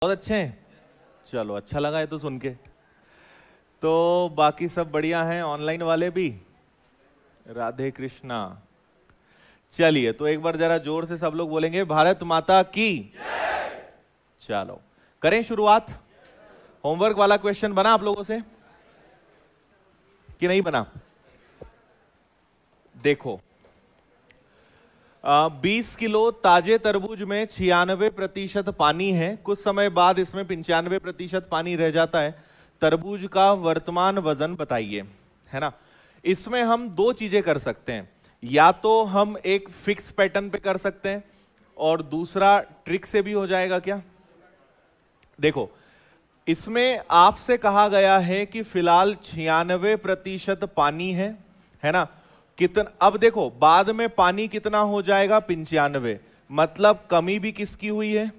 बहुत अच्छे हैं, चलो अच्छा लगा है तो सुन के। तो बाकी सब बढ़िया हैं, ऑनलाइन वाले भी? राधे कृष्णा। चलिए तो एक बार जरा जोर से सब लोग बोलेंगे भारत माता की। चलो करें शुरुआत। होमवर्क वाला क्वेश्चन बना आप लोगों से कि नहीं बना? देखो 20 किलो ताजे तरबूज में 96% पानी है, कुछ समय बाद इसमें 95% पानी रह जाता है, तरबूज का वर्तमान वजन बताइए, है ना। इसमें हम दो चीजें कर सकते हैं, या तो हम एक फिक्स पैटर्न पे कर सकते हैं और दूसरा ट्रिक से भी हो जाएगा। क्या देखो इसमें आपसे कहा गया है कि फिलहाल 96% पानी है ना। कितना, अब देखो बाद में पानी कितना हो जाएगा 95, मतलब कमी भी किसकी हुई है?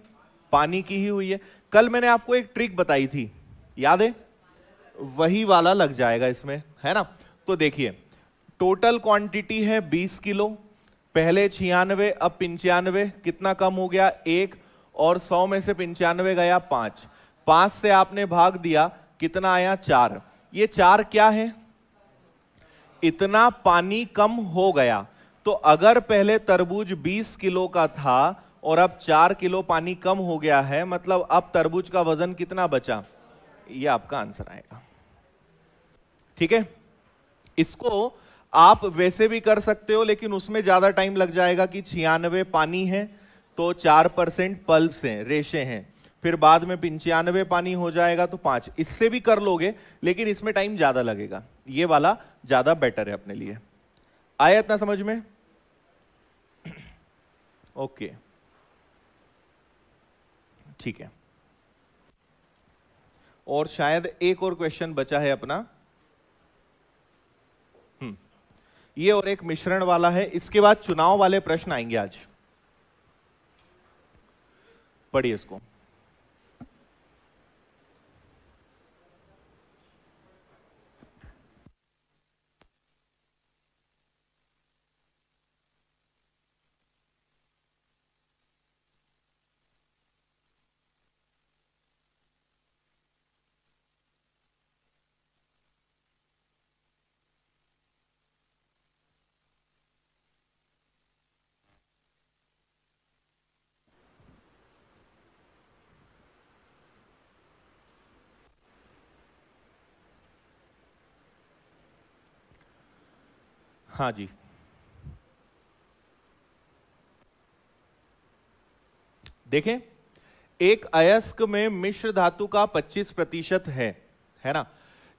पानी की ही हुई है। कल मैंने आपको एक ट्रिक बताई थी, याद है? वही वाला लग जाएगा इसमें, है ना। तो देखिए टोटल क्वांटिटी है 20 किलो, पहले 96 अब 95, कितना कम हो गया? 1, और 100 में से 95 गया 5, 5 से आपने भाग दिया, कितना आया? 4। ये 4 क्या है? इतना पानी कम हो गया। तो अगर पहले तरबूज 20 किलो का था और अब 4 किलो पानी कम हो गया है, मतलब अब तरबूज का वजन कितना बचा? ये आपका आंसर आएगा, ठीक है। इसको आप वैसे भी कर सकते हो, लेकिन उसमें ज्यादा टाइम लग जाएगा कि 96 पानी है तो 4% पल्प्स हैं, रेशे हैं, फिर बाद में 95 पानी हो जाएगा तो 5। इससे भी कर लोगे लेकिन इसमें टाइम ज्यादा लगेगा, ये वाला ज्यादा बेटर है अपने लिए। आया इतना समझ में? ओके ठीक है। और शायद एक और क्वेश्चन बचा है अपना, ये और एक मिश्रण वाला है, इसके बाद चुनाव वाले प्रश्न आएंगे आज। पढ़िए इसको। हाँ जी, देखें एक अयस्क में मिश्र धातु का 25% है ना,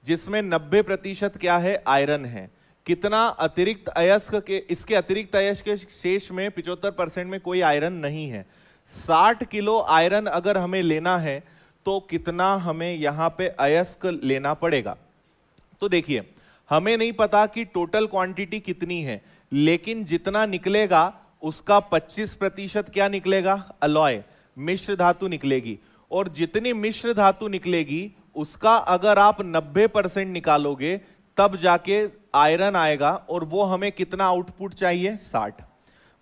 जिसमें 90% क्या है? आयरन है। कितना अतिरिक्त अयस्क के, इसके अतिरिक्त अयस्क के शेष में 75% में कोई आयरन नहीं है। 60 किलो आयरन अगर हमें लेना है तो कितना हमें यहां पे अयस्क लेना पड़ेगा? तो देखिए हमें नहीं पता कि टोटल क्वांटिटी कितनी है, लेकिन जितना निकलेगा उसका 25% क्या निकलेगा? अलॉय, मिश्र धातु निकलेगी। और जितनी मिश्र धातु निकलेगी उसका अगर आप 90% निकालोगे तब जाके आयरन आएगा, और वो हमें कितना आउटपुट चाहिए? 60।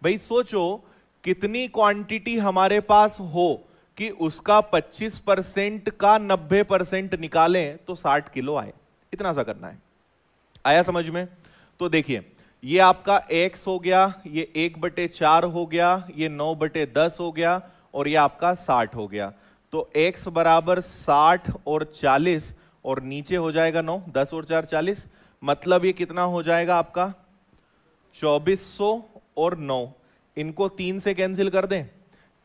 भाई सोचो कितनी क्वांटिटी हमारे पास हो कि उसका 25% का 90% निकालें तो 60 किलो आए, इतना सा करना है। आया समझ में? तो देखिए ये आपका x हो गया, ये 1/4 हो गया, ये 9/10 हो गया, और ये आपका 60 हो गया। तो x बराबर 60 और 40, और नीचे हो जाएगा 9, 10 और 4 40, मतलब ये कितना हो जाएगा आपका? 2400 और 9, इनको 3 से कैंसिल कर दें,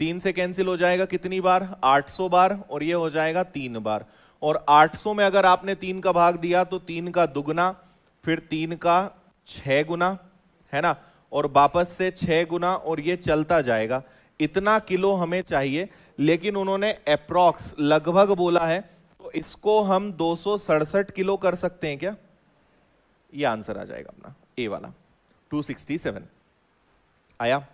3 से कैंसिल हो जाएगा कितनी बार? 800 बार, और ये हो जाएगा 3 बार। और 800 में अगर आपने 3 का भाग दिया तो 3 का दुगना, फिर 3 का 6 गुना, है ना, और वापस से 6 गुना, और ये चलता जाएगा। इतना किलो हमें चाहिए, लेकिन उन्होंने अप्रॉक्स लगभग बोला है, तो इसको हम 267 किलो कर सकते हैं क्या? ये आंसर आ जाएगा अपना ए वाला, 267 आया।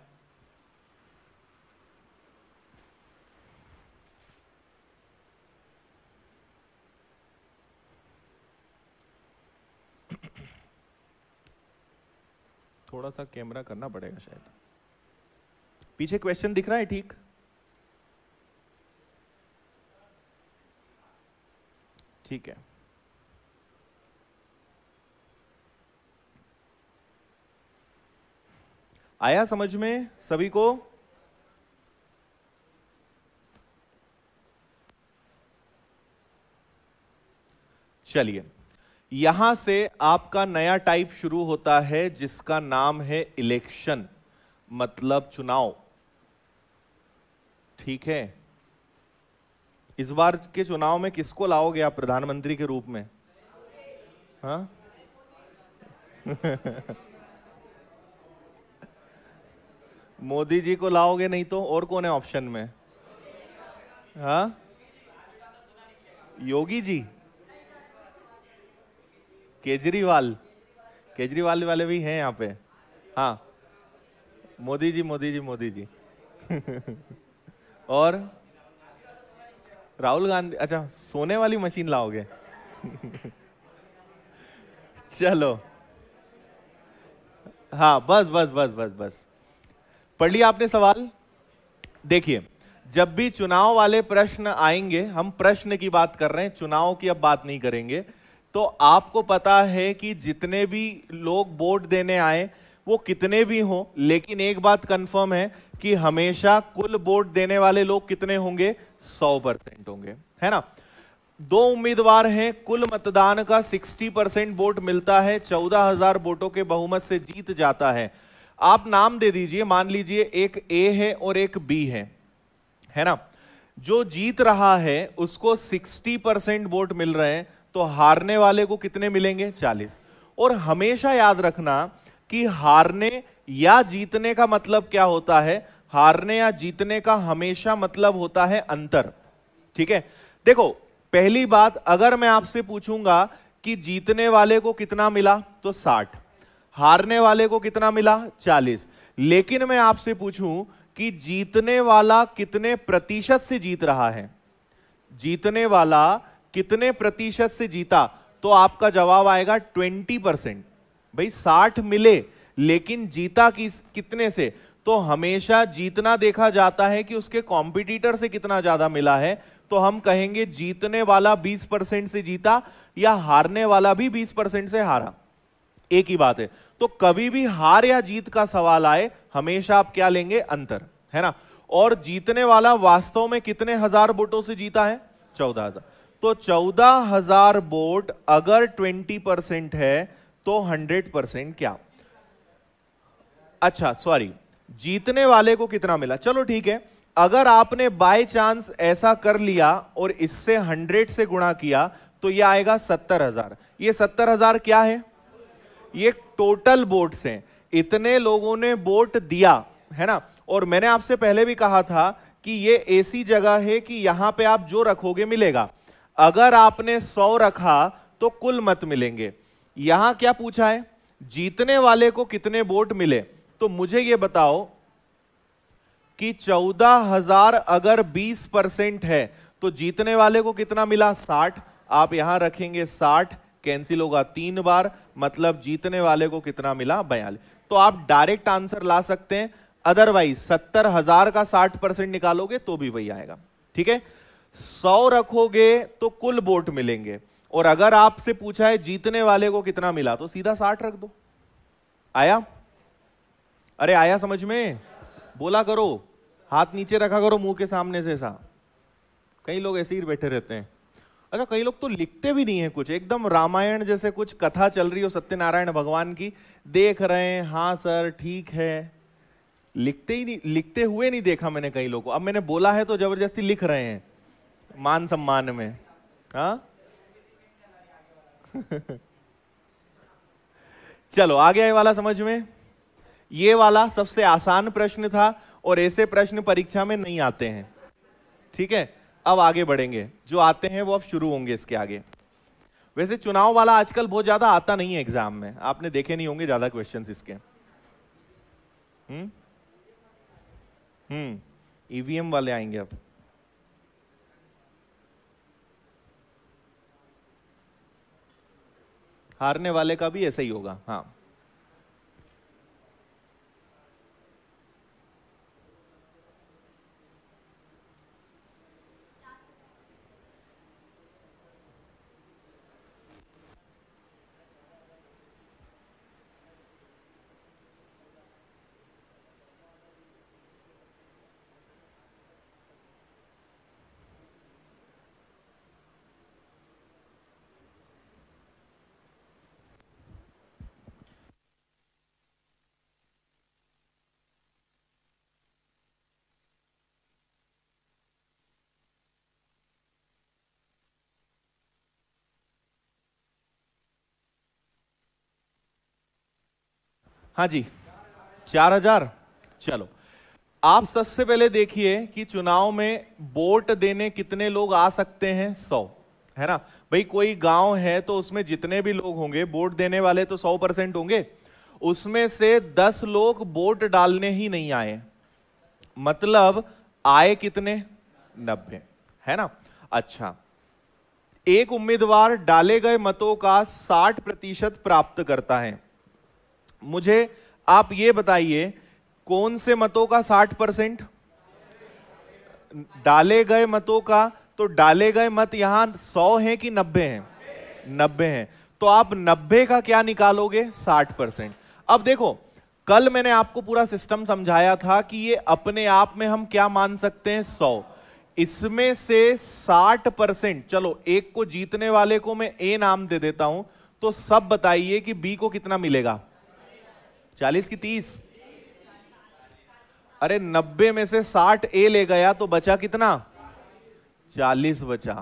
थोड़ा सा कैमरा करना पड़ेगा शायद। पीछे क्वेश्चन दिख रहा है ठीक? ठीक है, आया समझ में सभी को? चलिए, यहां से आपका नया टाइप शुरू होता है जिसका नाम है इलेक्शन, मतलब चुनाव। ठीक है, इस बार के चुनाव में किसको लाओगे आप प्रधानमंत्री के रूप में? हाँ मोदी जी को लाओगे, नहीं तो और कौन है ऑप्शन में? हाँ, योगी जी, केजरीवाल, केजरीवाल वाले भी हैं यहाँ पे। हाँ, मोदी जी, मोदी जी, मोदी जी और राहुल गांधी। अच्छा, सोने वाली मशीन लाओगे चलो, हाँ, बस बस बस बस बस, पढ़ लिया आपने सवाल? देखिए, जब भी चुनाव वाले प्रश्न आएंगे, हम प्रश्न की बात कर रहे हैं, चुनाव की अब बात नहीं करेंगे। तो आपको पता है कि जितने भी लोग वोट देने आए वो कितने भी हों, लेकिन एक बात कंफर्म है कि हमेशा कुल वोट देने वाले लोग कितने होंगे? 100% होंगे, है ना। दो उम्मीदवार हैं, कुल मतदान का 60% वोट मिलता है, 14,000 वोटों के बहुमत से जीत जाता है। आप नाम दे दीजिए, मान लीजिए एक ए है और एक बी है ना। जो जीत रहा है उसको 60% वोट मिल रहे हैं, तो हारने वाले को कितने मिलेंगे? 40। और हमेशा याद रखना कि हारने या जीतने का मतलब क्या होता है? हारने या जीतने का हमेशा मतलब होता है अंतर। ठीक है, देखो, पहली बात, अगर मैं आपसे पूछूंगा कि जीतने वाले को कितना मिला, तो 60, हारने वाले को कितना मिला? 40। लेकिन मैं आपसे पूछूं कि जीतने वाला कितने प्रतिशत से जीत रहा है, जीतने वाला कितने प्रतिशत से जीता, तो आपका जवाब आएगा 20%। भाई 60 मिले लेकिन जीता कितने से? तो हमेशा जीतना देखा जाता है कि उसके कॉम्पिटिटर से कितना ज्यादा मिला है। तो हम कहेंगे जीतने वाला 20% से जीता या हारने वाला भी 20% से हारा, एक ही बात है। तो कभी भी हार या जीत का सवाल आए, हमेशा आप क्या लेंगे? अंतर, है ना। और जीतने वाला वास्तव में कितने हजार वोटों से जीता है? 14,000। तो 14,000 वोट अगर 20% है तो 100% क्या? अच्छा सॉरी, जीतने वाले को कितना मिला? चलो ठीक है, अगर आपने बाय चांस ऐसा कर लिया और इससे 100 से गुणा किया तो यह आएगा 70,000। ये 70,000 क्या है? ये टोटल वोट्स हैं, इतने लोगों ने वोट दिया, है ना। और मैंने आपसे पहले भी कहा था कि ये ऐसी जगह है कि यहां पे आप जो रखोगे मिलेगा। अगर आपने 100 रखा तो कुल मत मिलेंगे। यहां क्या पूछा है? जीतने वाले को कितने वोट मिले। तो मुझे ये बताओ कि 14,000 अगर 20% है तो जीतने वाले को कितना मिला? 60। आप यहां रखेंगे 60, कैंसिल होगा 3 बार, मतलब जीतने वाले को कितना मिला? 42। तो आप डायरेक्ट आंसर ला सकते हैं, अदरवाइज 70,000 का 60% निकालोगे तो भी वही आएगा। ठीक है, 100 रखोगे तो कुल वोट मिलेंगे, और अगर आपसे पूछा है जीतने वाले को कितना मिला तो सीधा 60 रख दो। आया? अरे आया समझ में? बोला करो, हाथ नीचे रखा करो मुंह के सामने से ऐसा। कई लोग ऐसे ही बैठे रहते हैं। अच्छा, कई लोग तो लिखते भी नहीं है कुछ, एकदम रामायण जैसे कुछ कथा चल रही हो सत्यनारायण भगवान की, देख रहे हैं, हाँ सर ठीक है, लिखते ही नहीं, लिखते हुए नहीं देखा मैंने कई लोगों को। अब मैंने बोला है तो जबरदस्ती लिख रहे हैं मान सम्मान में। हाँ चलो आगे ये वाला समझ में। ये वाला सबसे आसान प्रश्न था और ऐसे प्रश्न परीक्षा में नहीं आते हैं। ठीक है, अब आगे बढ़ेंगे, जो आते हैं वो अब शुरू होंगे इसके आगे। वैसे चुनाव वाला आजकल बहुत ज्यादा आता नहीं है एग्जाम में, आपने देखे नहीं होंगे ज्यादा क्वेश्चंस इसके। ईवीएम वाले आएंगे अब। हारने वाले का भी ऐसा ही होगा। हाँ, हाँ जी 4000। चलो आप सबसे पहले देखिए कि चुनाव में वोट देने कितने लोग आ सकते हैं, 100, है ना भाई। कोई गांव है तो उसमें जितने भी लोग होंगे वोट देने वाले तो 100% होंगे, उसमें से 10 लोग वोट डालने ही नहीं आए, मतलब आए कितने, 90, है ना। अच्छा, एक उम्मीदवार डाले गए मतों का 60% प्राप्त करता है। मुझे आप ये बताइए कौन से मतों का 60%? डाले गए मतों का। तो डाले गए मत यहां 100 हैं कि 90 हैं? 90 हैं। तो आप 90 का क्या निकालोगे, 60%। अब देखो कल मैंने आपको पूरा सिस्टम समझाया था कि ये अपने आप में हम क्या मान सकते हैं, 100, इसमें से 60%, चलो एक को जीतने वाले को मैं ए नाम दे देता हूं, तो सब बताइए कि बी को कितना मिलेगा, 40 की 30? अरे 90 में से 60 ए ले गया तो बचा कितना, 40 बचा,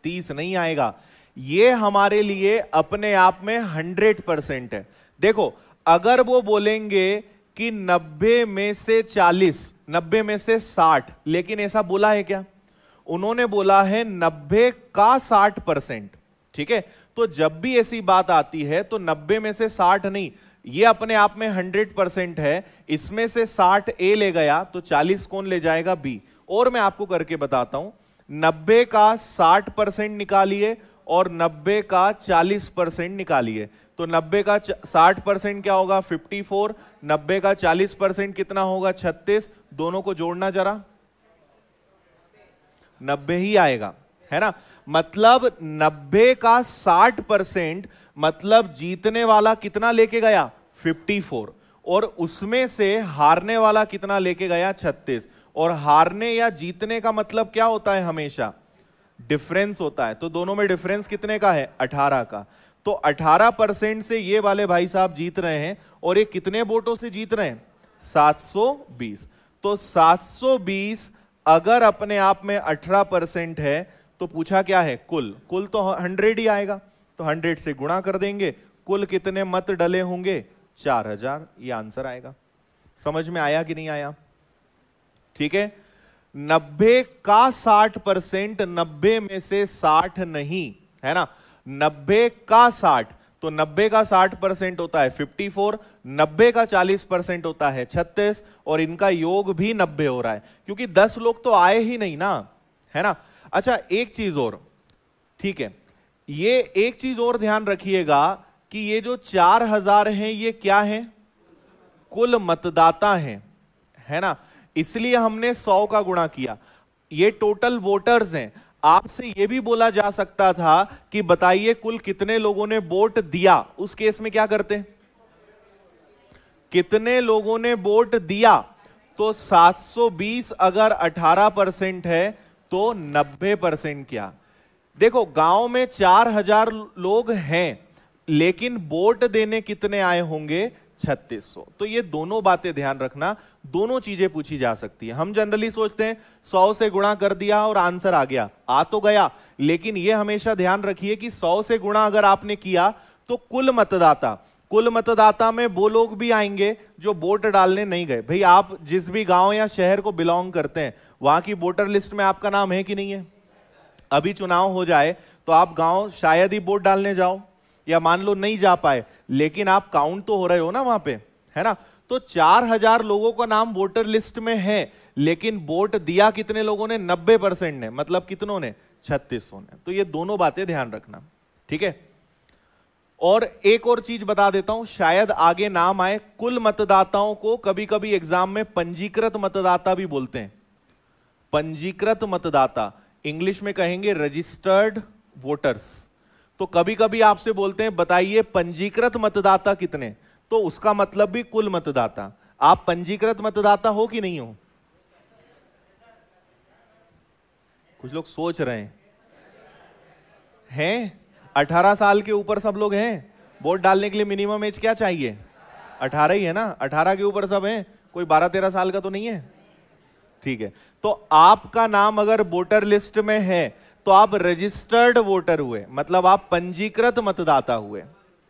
30 नहीं आएगा। ये हमारे लिए अपने आप में 100% है। देखो अगर वो बोलेंगे कि 90 में से 40, 90 में से 60, लेकिन ऐसा बोला है क्या? उन्होंने बोला है 90 का 60%, ठीक है। तो जब भी ऐसी बात आती है तो 90 में से 60 नहीं, ये अपने आप में 100% है, इसमें से 60 ए ले गया तो 40 कौन ले जाएगा, बी। और मैं आपको करके बताता हूं, 90 का 60% निकालिए और 90 का 40% निकालिए। तो 90 का 60% क्या होगा, 54, 90 का 40% कितना होगा, 36। दोनों को जोड़ना जरा, 90 ही आएगा, है ना। मतलब 90 का 60%, मतलब जीतने वाला कितना लेके गया, 54, और उसमें से हारने वाला कितना लेके गया, 36। और हारने या जीतने का मतलब क्या होता है, हमेशा डिफरेंस होता है। तो दोनों में डिफरेंस कितने का है, 18 का। तो 18% से ये वाले भाई साहब जीत रहे हैं, और ये कितने वोटों से जीत रहे हैं, 720। तो 720 अगर अपने आप में 18% है तो पूछा क्या है, कुल तो 100 ही आएगा। तो 100 से गुणा कर देंगे, कुल कितने मत डले होंगे, 4000, ये आंसर आएगा। समझ में आया कि नहीं आया? ठीक है। 90 का 60%, 90 में से 60 नहीं, है ना, 90 का 60, तो 90 का 60% होता है 54, 90 का 40% होता है 36, और इनका योग भी 90 हो रहा है, क्योंकि 10 लोग तो आए ही नहीं ना, है ना। अच्छा एक चीज और, ठीक है, ये एक चीज और ध्यान रखिएगा कि ये जो 4000 हैं ये क्या हैं, कुल मतदाता हैं, है ना, इसलिए हमने 100 का गुणा किया। ये टोटल वोटर्स हैं। आपसे ये भी बोला जा सकता था कि बताइए कुल कितने लोगों ने वोट दिया, उस केस में क्या करते, कितने लोगों ने वोट दिया, तो 720 अगर 18% है तो 90% क्या। देखो गांव में 4000 लोग हैं, लेकिन वोट देने कितने आए होंगे, 3600। तो ये दोनों बातें ध्यान रखना, दोनों चीजें पूछी जा सकती है। हम जनरली सोचते हैं 100 से गुणा कर दिया और आंसर आ गया, आ तो गया, लेकिन ये हमेशा ध्यान रखिए कि 100 से गुणा अगर आपने किया तो कुल मतदाता में वो लोग भी आएंगे जो वोट डालने नहीं गए। भाई आप जिस भी गांव या शहर को बिलोंग करते हैं, वहां की वोटर लिस्ट में आपका नाम है कि नहीं है? अभी चुनाव हो जाए तो आप गांव शायद ही वोट डालने जाओ, या मान लो नहीं जा पाए, लेकिन आप काउंट तो हो रहे हो ना वहां पे, है ना। तो 4000 लोगों का नाम वोटर लिस्ट में है, लेकिन वोट दिया कितने लोगों ने, 90% ने, मतलब कितनों ने, 3600 ने। तो ये दोनों बातें ध्यान रखना, ठीक है। और एक और चीज बता देता हूं, शायद आगे नाम आए, कुल मतदाताओं को कभी कभी एग्जाम में पंजीकृत मतदाता भी बोलते हैं। पंजीकृत मतदाता इंग्लिश में कहेंगे रजिस्टर्ड वोटर्स। तो कभी कभी आपसे बोलते हैं बताइए पंजीकृत मतदाता कितने, तो उसका मतलब भी कुल मतदाता। आप पंजीकृत मतदाता हो कि नहीं हो? कुछ लोग सोच रहे हैं 18 साल के ऊपर सब लोग हैं। वोट डालने के लिए मिनिमम एज क्या चाहिए, 18 ही है ना, 18 के ऊपर सब हैं, कोई 12-13 साल का तो नहीं है, ठीक है। तो आपका नाम अगर वोटर लिस्ट में है तो आप रजिस्टर्ड वोटर हुए, मतलब आप पंजीकृत मतदाता हुए,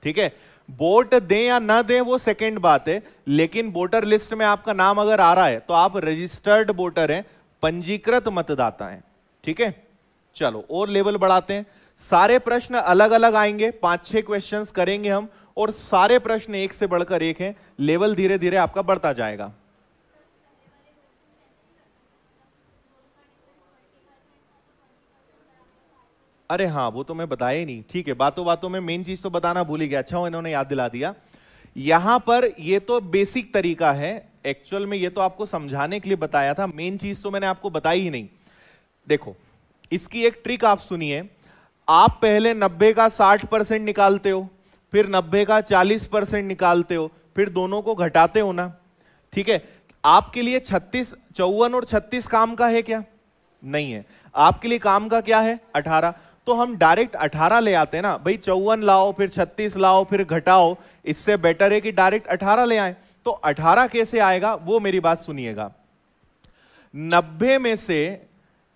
ठीक है। वोट दें या ना दें वो सेकंड बात है, लेकिन वोटर लिस्ट में आपका नाम अगर आ रहा है तो आप रजिस्टर्ड वोटर हैं, पंजीकृत मतदाता हैं। ठीक है, चलो और लेवल बढ़ाते हैं। सारे प्रश्न अलग अलग आएंगे, 5-6 क्वेश्चंस करेंगे हम, और सारे प्रश्न एक से बढ़कर एक हैं। लेवल धीरे धीरे आपका बढ़ता जाएगा। अरे हाँ, वो तो मैं बताया ही नहीं। ठीक है, बातों बातों में मेन चीज तो बताना भूल ही गया। अच्छा हो इन्होंने याद दिला दिया। यहां पर ये तो बेसिक तरीका है, एक्चुअल में ये तो आपको समझाने के लिए बताया था, मेन चीज तो मैंने आपको बताई ही नहीं। देखो, इसकी एक ट्रिक आप सुनिए। आप पहले 90 का 60% निकालते हो, फिर 90 का 40% निकालते हो, फिर दोनों को घटाते हो ना। ठीक है, आपके लिए 36, 54 और 36 काम का है क्या? नहीं है। आपके लिए काम का क्या है? 18। तो हम डायरेक्ट 18 ले आते हैं ना भाई। 54 लाओ, फिर 36 लाओ, फिर घटाओ। इससे बेटर है कि डायरेक्ट 18 ले आए। तो 18 कैसे आएगा वो मेरी बात सुनिएगा। 90 में से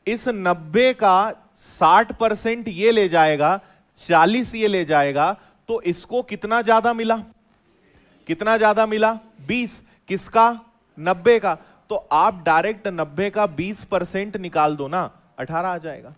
इस 90 का 60% ये ले जाएगा, 40 ये ले जाएगा, तो इसको कितना ज्यादा मिला? कितना ज्यादा मिला? 20। किसका? 90 का। तो आप डायरेक्ट 90 का 20% निकाल दो ना, 18 आ जाएगा।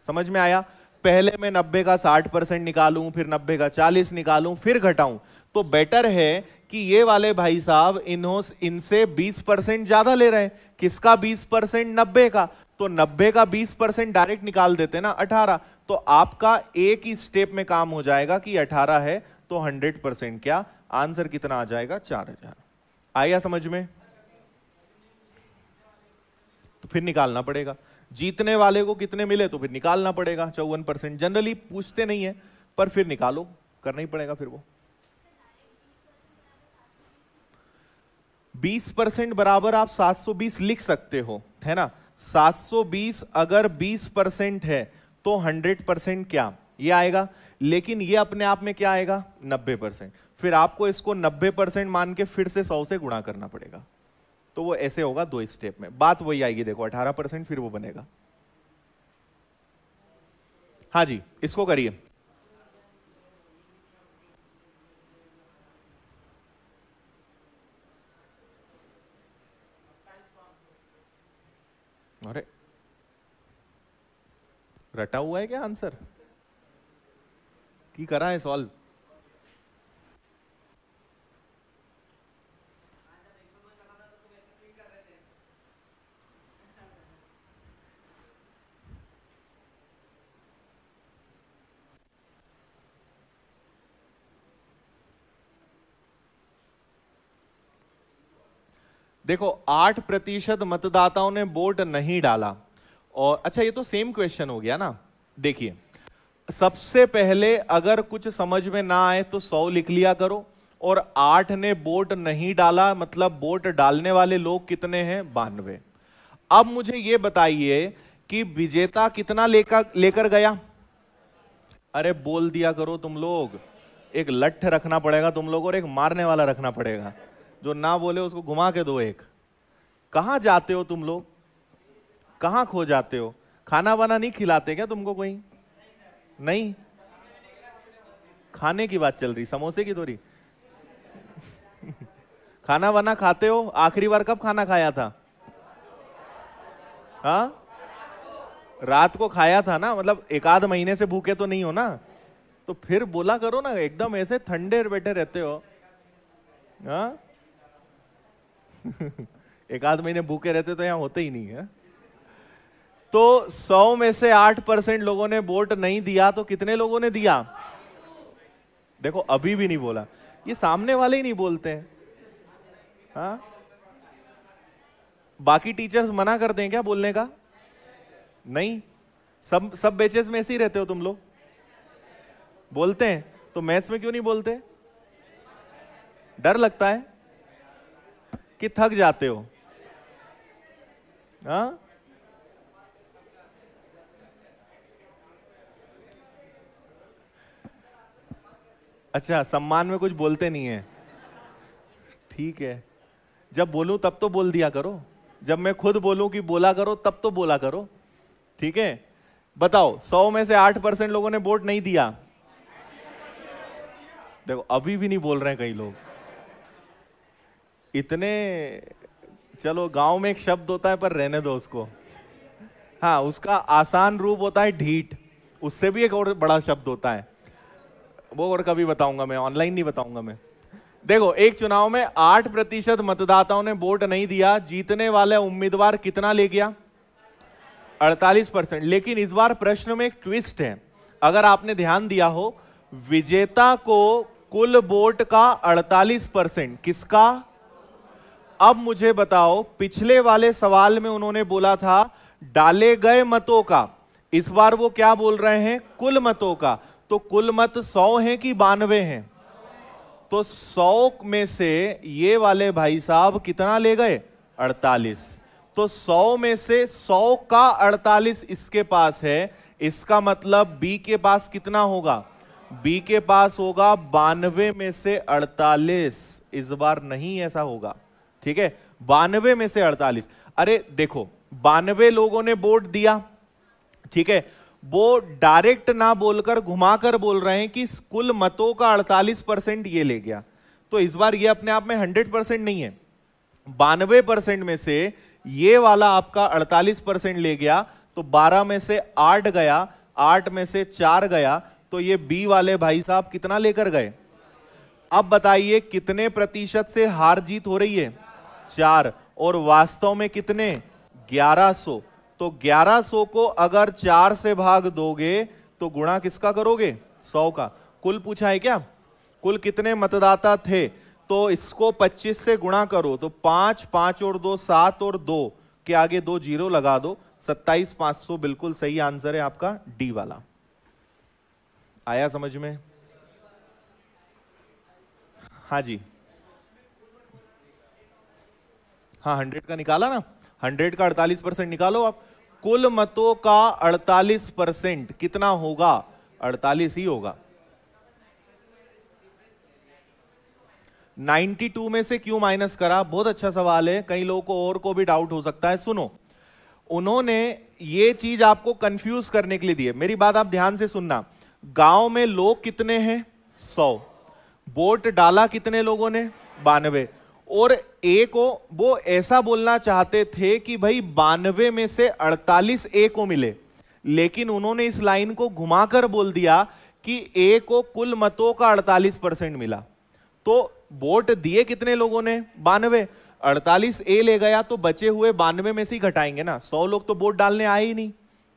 समझ में आया? पहले मैं 90 का 60% निकालूं, फिर 90 का 40 निकालूं, फिर घटाऊं, तो बेटर है कि ये वाले भाई साहब इनसे 20% ज्यादा ले रहे हैं। किसका 20%? 90 का। तो 90 का 20% डायरेक्ट निकाल देते ना, 18। तो आपका एक ही स्टेप में काम हो जाएगा कि 18 है तो 100% क्या आंसर कितना आ जाएगा? 4000। आया समझ में? तो फिर निकालना पड़ेगा। जीतने वाले को कितने मिले तो फिर निकालना पड़ेगा 54%। जनरली पूछते नहीं है, पर फिर निकालो, करना ही पड़ेगा फिर वो। 20% बराबर आप 720 लिख सकते हो, है ना। 720 अगर 20% है तो 100% क्या ये आएगा, लेकिन ये अपने आप में क्या आएगा? 90%। फिर आपको इसको 90% मान के फिर से 100 से गुणा करना पड़ेगा। तो वो ऐसे होगा 2 स्टेप में। बात वही आएगी, देखो 18% फिर वो बनेगा। हाँ जी, इसको करिए। अरे रटा हुआ है क्या आंसर की करा है सॉल्व? देखो 8% मतदाताओं ने वोट नहीं डाला। और अच्छा, ये तो सेम क्वेश्चन हो गया ना। देखिए, सबसे पहले अगर कुछ समझ में ना आए तो 100 लिख लिया करो। और 8 ने वोट नहीं डाला, मतलब वोट डालने वाले लोग कितने हैं? 92। अब मुझे यह बताइए कि विजेता कितना लेकर गया? अरे बोल दिया करो तुम लोग। एक लठ रखना पड़ेगा तुम लोग, और एक मारने वाला रखना पड़ेगा। जो ना बोले उसको घुमा के दो एक। कहां जाते हो तुम लोग? कहां खो जाते हो? खाना वाना नहीं खिलाते क्या तुमको कोई? नहीं, खाने की बात चल रही, समोसे की थोड़ी। खाना वाना खाते हो? आखिरी बार कब खाना खाया था? हाँ, रात को खाया था ना, मतलब 1 आध महीने से भूखे तो नहीं हो ना। तो फिर बोला करो ना, एकदम ऐसे ठंडे बैठे रहते हो। हाँ 1 आध महीने भूखे रहते तो यहां होते ही नहीं है। तो 100 में से 8% लोगों ने वोट नहीं दिया, तो कितने लोगों ने दिया? देखो अभी भी नहीं बोला, ये सामने वाले ही नहीं बोलते हैं। हाँ, बाकी टीचर्स मना कर दें क्या बोलने का? नहीं, सब बैचेस में ऐसे ही रहते हो तुम लोग, बोलते हैं। तो मैथ्स में क्यों नहीं बोलते? डर लगता है कि थक जाते हो? हाँ, अच्छा, सम्मान में कुछ बोलते नहीं है। ठीक है, जब बोलूं तब तो बोल दिया करो। जब मैं खुद बोलूं कि बोला करो तब तो बोला करो। ठीक है, बताओ 100 में से 8% लोगों ने वोट नहीं दिया। देखो अभी भी नहीं बोल रहे हैं कई लोग इतने। चलो गांव में एक शब्द होता है पर रहने दो उसको। हाँ, उसका आसान रूप होता है ढीठ। उससे भी एक और बड़ा शब्द होता है, वो और कभी बताऊंगा मैं, ऑनलाइन नहीं बताऊंगा मैं। देखो, एक चुनाव में 8% मतदाताओं ने वोट नहीं दिया, जीतने वाले उम्मीदवार कितना ले गया? 48%। लेकिन इस बार प्रश्न में एक ट्विस्ट है, अगर आपने ध्यान दिया हो, विजेता को कुल वोट का 48%। किसका? अब मुझे बताओ, पिछले वाले सवाल में उन्होंने बोला था डाले गए मतों का, इस बार वो क्या बोल रहे हैं? कुल मतों का। तो कुल मत 100 हैं कि 92 हैं? तो 100 में से ये वाले भाई साहब कितना ले गए? 48। तो 100 में से 100 का 48 इसके पास है, इसका मतलब बी के पास कितना होगा? बी के पास होगा 92 में से 48। इस बार नहीं ऐसा होगा, ठीक है? 92 में से 48। अरे देखो, 92 लोगों ने वोट दिया, ठीक है? वो डायरेक्ट ना बोलकर घुमाकर बोल रहे हैं कि कुल मतों का 48% ये ले गया। तो इस बार ये अपने आप में 100% नहीं है। 92% में से ये वाला आपका 48% ले गया, तो 12 में से 8 गया, 8 में से 4 गया, तो ये बी वाले भाई साहब कितना लेकर गए? अब बताइए कितने प्रतिशत से हार जीत हो रही है? 4। और वास्तव में कितने? 1100। तो 1100 को अगर 4 से भाग दोगे तो गुणा किसका करोगे? 100 का। कुल पूछा है क्या? कुल कितने मतदाता थे? तो इसको 25 से गुणा करो तो 5, 5 और 2 7 और 2 के आगे 2 जीरो लगा दो, 27,500 बिल्कुल सही आंसर है आपका डी वाला। आया समझ में? हाँ जी, हाँ 100 का निकाला ना, 100 का 48% निकालो आप। कुल मतों का 48% कितना होगा? 48 ही होगा। 92 में से क्यों माइनस करा? बहुत अच्छा सवाल है, कई लोगों को और को भी डाउट हो सकता है। सुनो, उन्होंने ये चीज आपको कंफ्यूज करने के लिए दी है, मेरी बात आप ध्यान से सुनना। गांव में लोग कितने हैं? 100। वोट डाला कितने लोगों ने? 92। और ए को वो ऐसा बोलना चाहते थे कि भाई 92 में से 48 ए को मिले, लेकिन उन्होंने इस लाइन को घुमाकर बोल दिया कि ए को कुल मतों का 48% मिला। तो वोट दिए कितने लोगों ने? 92। 48 ए ले गया, तो बचे हुए 92 में से ही घटाएंगे ना। 100 लोग तो वोट डालने आए ही नहीं,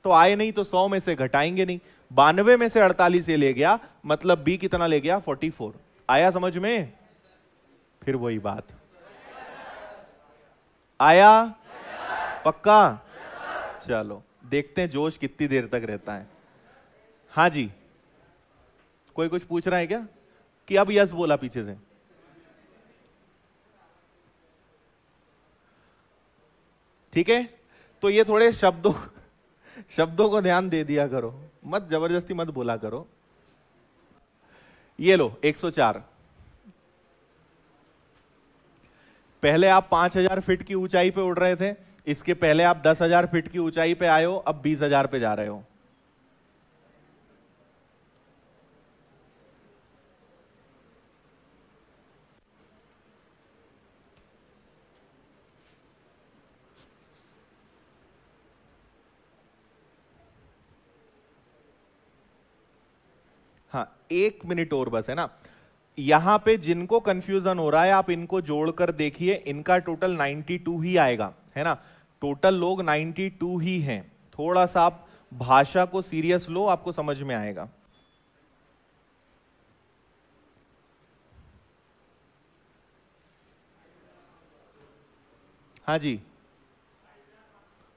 तो आए नहीं तो 100 में से घटाएंगे नहीं। 92 में से 48 ए ले गया, मतलब बी कितना ले गया? 44। आया समझ में? फिर वही बात, आया? पक्का? चलो देखते हैं जोश कितनी देर तक रहता है। हाँ जी, कोई कुछ पूछ रहा है क्या? कि अब यस बोला पीछे से? ठीक है, तो ये थोड़े शब्दों को ध्यान दे दिया करो, मत जबरदस्ती मत बोला करो। ये लो 104। पहले आप 5,000 फीट की ऊंचाई पे उड़ रहे थे, इसके पहले आप 10,000 फीट की ऊंचाई पे आए हो, अब 20,000 पे जा रहे हो। हाँ, 1 मिनट और बस है ना। यहां पे जिनको कंफ्यूजन हो रहा है आप इनको जोड़कर देखिए, इनका टोटल 92 ही आएगा, है ना। टोटल लोग 92 ही हैं। थोड़ा सा आप भाषा को सीरियस लो, आपको समझ में आएगा। हाँ जी,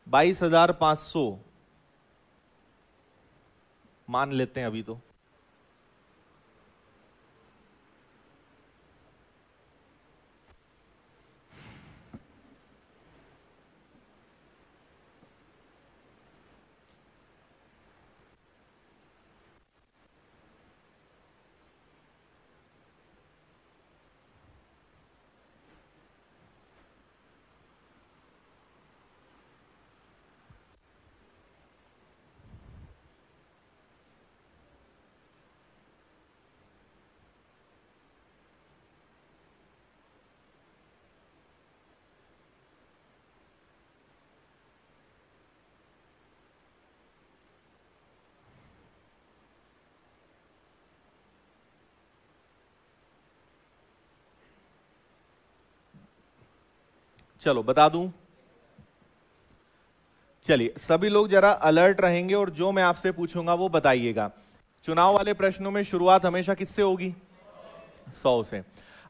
22,500 मान लेते हैं अभी तो। चलो बता दूं, चलिए सभी लोग जरा अलर्ट रहेंगे और जो मैं आपसे पूछूंगा वो बताइएगा। चुनाव वाले प्रश्नों में शुरुआत हमेशा किससे होगी? 100 से।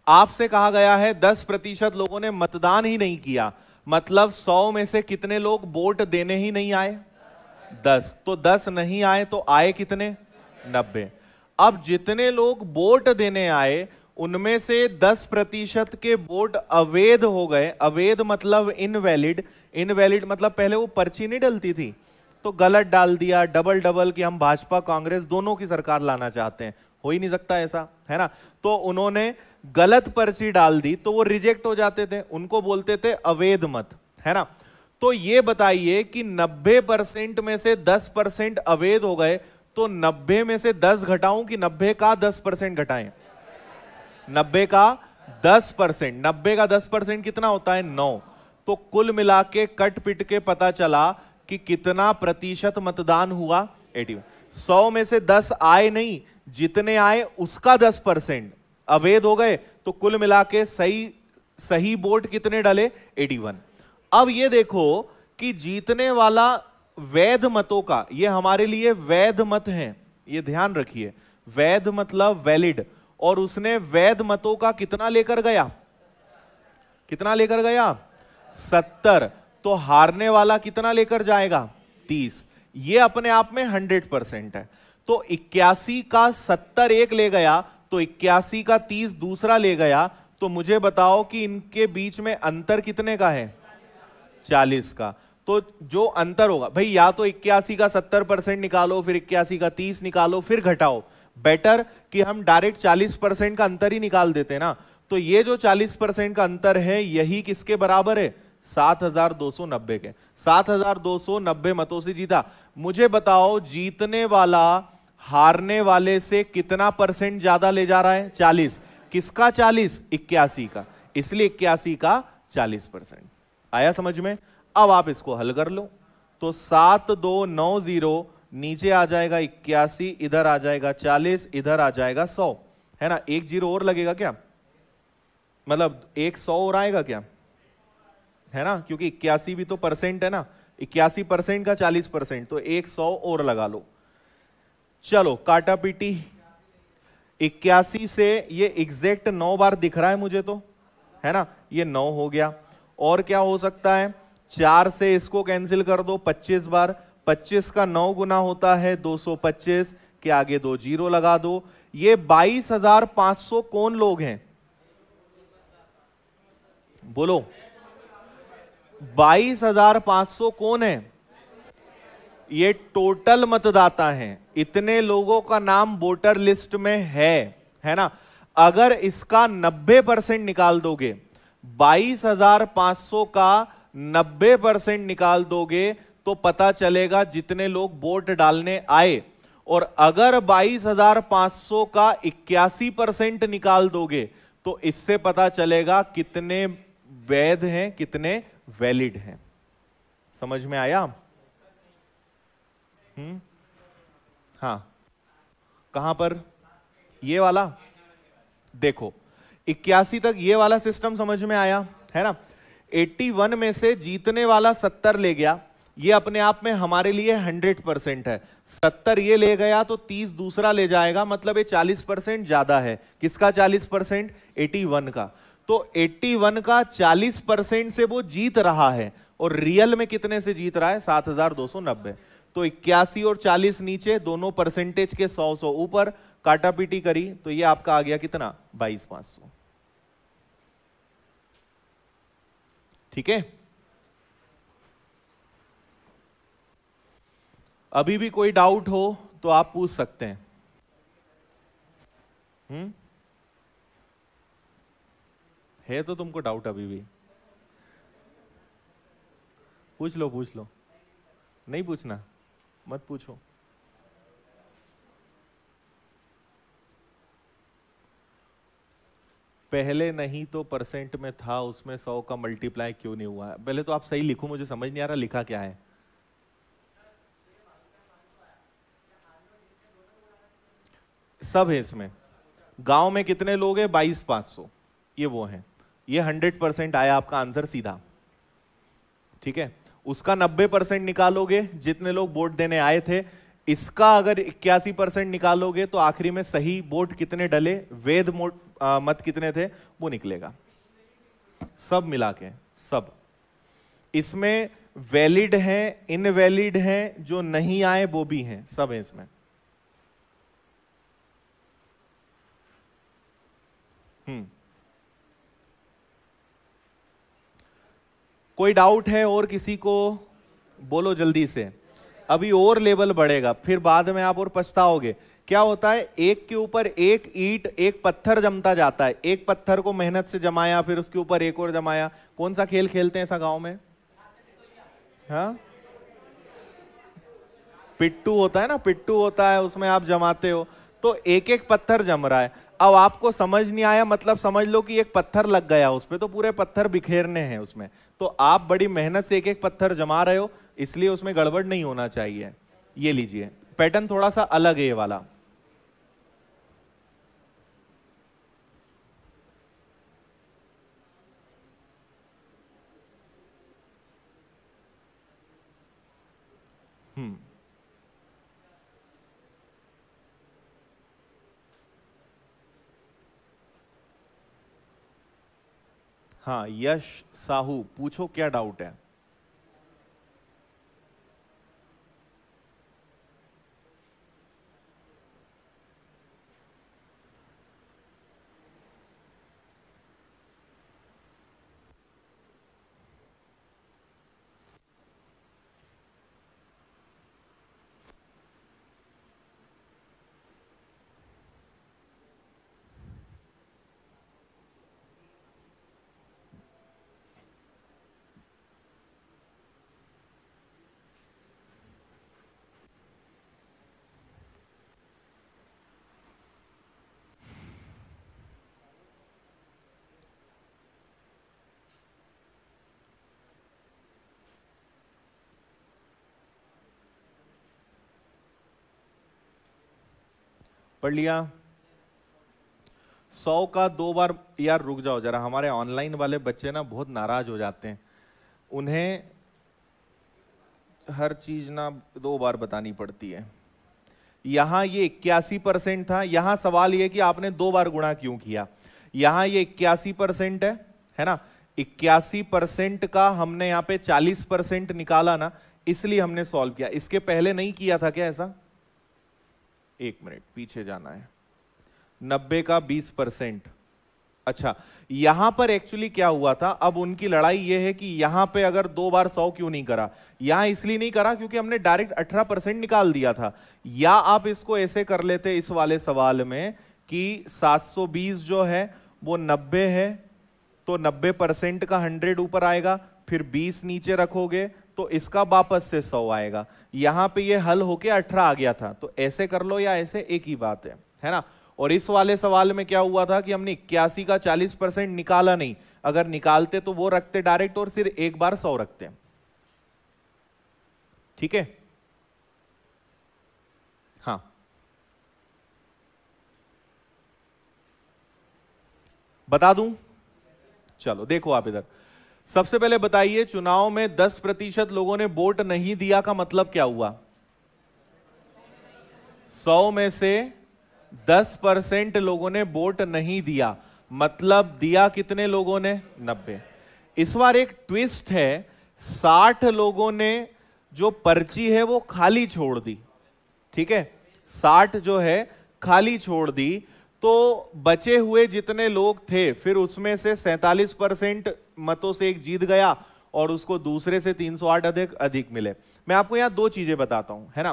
आपसे कहा गया है 10% लोगों ने मतदान ही नहीं किया, मतलब 100 में से कितने लोग वोट देने ही नहीं आए? 10। तो 10 नहीं आए तो आए कितने? 90। अब जितने लोग वोट देने आए उनमें से 10% के वोट अवैध हो गए। अवैध मतलब इनवैलिड। इनवैलिड मतलब पहले वो पर्ची नहीं डलती थी तो गलत डाल दिया, डबल डबल, कि हम भाजपा कांग्रेस दोनों की सरकार लाना चाहते हैं, हो ही नहीं सकता ऐसा, है ना। तो उन्होंने गलत पर्ची डाल दी तो वो रिजेक्ट हो जाते थे, उनको बोलते थे अवैध मत, है ना। तो ये बताइए कि 90% में से 10% अवैध हो गए, तो 90 में से 10 घटाऊं कि 90 का 10% घटाएं? 90 का 10%। 90 का 10% कितना होता है? 9। तो कुल मिला के कट पिट के पता चला कि कितना प्रतिशत मतदान हुआ? 81। 100 में से 10 आए नहीं, जितने आए उसका 10% अवैध हो गए, तो कुल मिला के सही वोट कितने डले? 81। अब ये देखो कि जीतने वाला वैध मतों का, ये हमारे लिए वैध मत हैं, ये ध्यान रखिए, वैध मतलब वैलिड, और उसने वैध मतों का कितना लेकर गया? कितना लेकर गया? 70। तो हारने वाला कितना लेकर जाएगा? 30। ये अपने आप में 100% है। तो 81 का 70 एक ले गया, तो 81 का 30 दूसरा ले गया, तो मुझे बताओ कि इनके बीच में अंतर कितने का है? 40 का। तो जो अंतर होगा भाई, या तो 81 का 70% निकालो, फिर 81 का 30 निकालो, फिर घटाओ। बेटर कि हम डायरेक्ट 40% का अंतर ही निकाल देते ना। तो ये जो 40% का अंतर है, यही किसके बराबर है? 7290 के। 7290 मतों से जीता। मुझे बताओ जीतने वाला हारने वाले से कितना परसेंट ज्यादा ले जा रहा है? 40। किसका 40? 81 का। इसलिए 81 का 40%। आया समझ में? अब आप इसको हल कर लो। तो 7290 नीचे आ जाएगा 81, इधर आ जाएगा 40, इधर आ जाएगा 100, है ना। एक जीरो और लगेगा क्या? मतलब एक 100 और आएगा क्या? है ना, क्योंकि 81 भी तो परसेंट है ना। 81% का 40%, तो एक 100 और लगा लो। चलो काटा पीटी। 81 से ये एग्जैक्ट 9 बार दिख रहा है मुझे तो, है ना। ये 9 हो गया। और क्या हो सकता है? 4 से इसको कैंसिल कर दो 25 बार। 25 का 9 गुना होता है 225 के आगे 2 जीरो लगा दो। ये 22,500 कौन लोग हैं? बोलो 22,500 कौन है? ये टोटल मतदाता हैं। इतने लोगों का नाम वोटर लिस्ट में है ना। अगर इसका 90% निकाल दोगे, 22,500 का 90% निकाल दोगे, तो पता चलेगा जितने लोग वोट डालने आए। और अगर 22,500 का 81% निकाल दोगे, तो इससे पता चलेगा कितने वैध हैं, कितने वैलिड हैं। समझ में आया? हाँ, कहां पर? ये वाला देखो, 81 तक ये वाला सिस्टम समझ में आया, है ना। 81 में से जीतने वाला 70 ले गया, ये अपने आप में हमारे लिए 100% है। 70 ये ले गया तो 30 दूसरा ले जाएगा, मतलब ये 40% ज्यादा है। किसका 40%? 81 का। तो 81 का 40% से वो जीत रहा है, और रियल में कितने से जीत रहा है? 7290। तो 81 और 40 नीचे, दोनों परसेंटेज के 100 ऊपर, काटा पीटी करी तो ये आपका आ गया कितना? 22,500। ठीक है। अभी भी कोई डाउट हो तो आप पूछ सकते हैं। है तो तुमको डाउट अभी भी? पूछ लो, पूछ लो। नहीं पूछना? मत पूछो। पहले नहीं तो परसेंट में था, उसमें 100 का मल्टीप्लाई क्यों नहीं हुआ? पहले तो आप सही लिखो, मुझे समझ नहीं आ रहा लिखा क्या है। सब है इसमें। गांव में कितने लोग हैं? 22,500। ये वो हैं। ये 100% आया आपका आंसर सीधा। ठीक है, उसका 90% निकालोगे जितने लोग वोट देने आए थे, इसका अगर 81% निकालोगे तो आखिरी में सही वोट कितने डले, वैध मत कितने थे वो निकलेगा। सब मिला के सब, इसमें वैलिड है, इनवैलिड है, जो नहीं आए वो भी हैं, सब है इसमें। कोई डाउट है और किसी को? बोलो जल्दी से, अभी और लेवल बढ़ेगा, फिर बाद में आप और पछताओगे। क्या होता है, एक के ऊपर एक ईंट, एक पत्थर जमता जाता है, एक पत्थर को मेहनत से जमाया, फिर उसके ऊपर एक और जमाया। कौन सा खेल खेलते हैं ऐसा गांव में? हाँ, पिट्टू होता है ना, पिट्टू होता है, उसमें आप जमाते हो, तो एक एक पत्थर जम रहा है। अब आपको समझ नहीं आया, मतलब समझ लो कि एक पत्थर लग गया उस पे, तो पूरे पत्थर बिखेरने हैं उसमें, तो आप बड़ी मेहनत से एक एक पत्थर जमा रहे हो, इसलिए उसमें गड़बड़ नहीं होना चाहिए। ये लीजिए, पैटर्न थोड़ा सा अलग है ये वाला। हाँ, यश साहू, पूछो क्या डाउट है। पढ़ लिया? 100 का 2 बार, यार रुक जाओ जरा, हमारे ऑनलाइन वाले बच्चे ना बहुत नाराज हो जाते हैं, उन्हें हर चीज ना 2 बार बतानी पड़ती है। यहां ये 81% था, यहां सवाल ये कि आपने 2 बार गुणा क्यों किया। यहां ये 81% है ना, 81% का हमने यहां पे 40% निकाला ना, इसलिए हमने सॉल्व किया। इसके पहले नहीं किया था क्या ऐसा? एक मिनट पीछे जाना है। 90 का 20%, अच्छा यहां पर एक्चुअली क्या हुआ था, अब उनकी लड़ाई यह है कि यहां पे अगर 2 बार 100 क्यों नहीं करा। यहां इसलिए नहीं करा क्योंकि हमने डायरेक्ट 18% निकाल दिया था। या आप इसको ऐसे कर लेते इस वाले सवाल में कि 720 जो है वो 90 है, तो 90% का 100 ऊपर आएगा, फिर 20 नीचे रखोगे तो इसका वापस से 100 आएगा। यहां पे ये हल होके 18 आ गया था, तो ऐसे कर लो या ऐसे, एक ही बात है ना। और इस वाले सवाल में क्या हुआ था कि हमने 81 का 40% निकाला नहीं, अगर निकालते तो वो रखते डायरेक्ट और सिर्फ एक बार 100 रखते। ठीक है, हाँ बता दूं? चलो देखो आप इधर, सबसे पहले बताइए, चुनाव में 10% लोगों ने वोट नहीं दिया का मतलब क्या हुआ? 100 में से 10% लोगों ने वोट नहीं दिया, मतलब दिया कितने लोगों ने? 90। इस बार एक ट्विस्ट है, 60 लोगों ने जो पर्ची है वो खाली छोड़ दी। ठीक है, 60 जो है खाली छोड़ दी, तो बचे हुए जितने लोग थे फिर उसमें से 47% मतों से एक जीत गया और उसको दूसरे से 308 अधिक मिले। मैं आपको यहां 2 चीजें बताता हूं, है ना।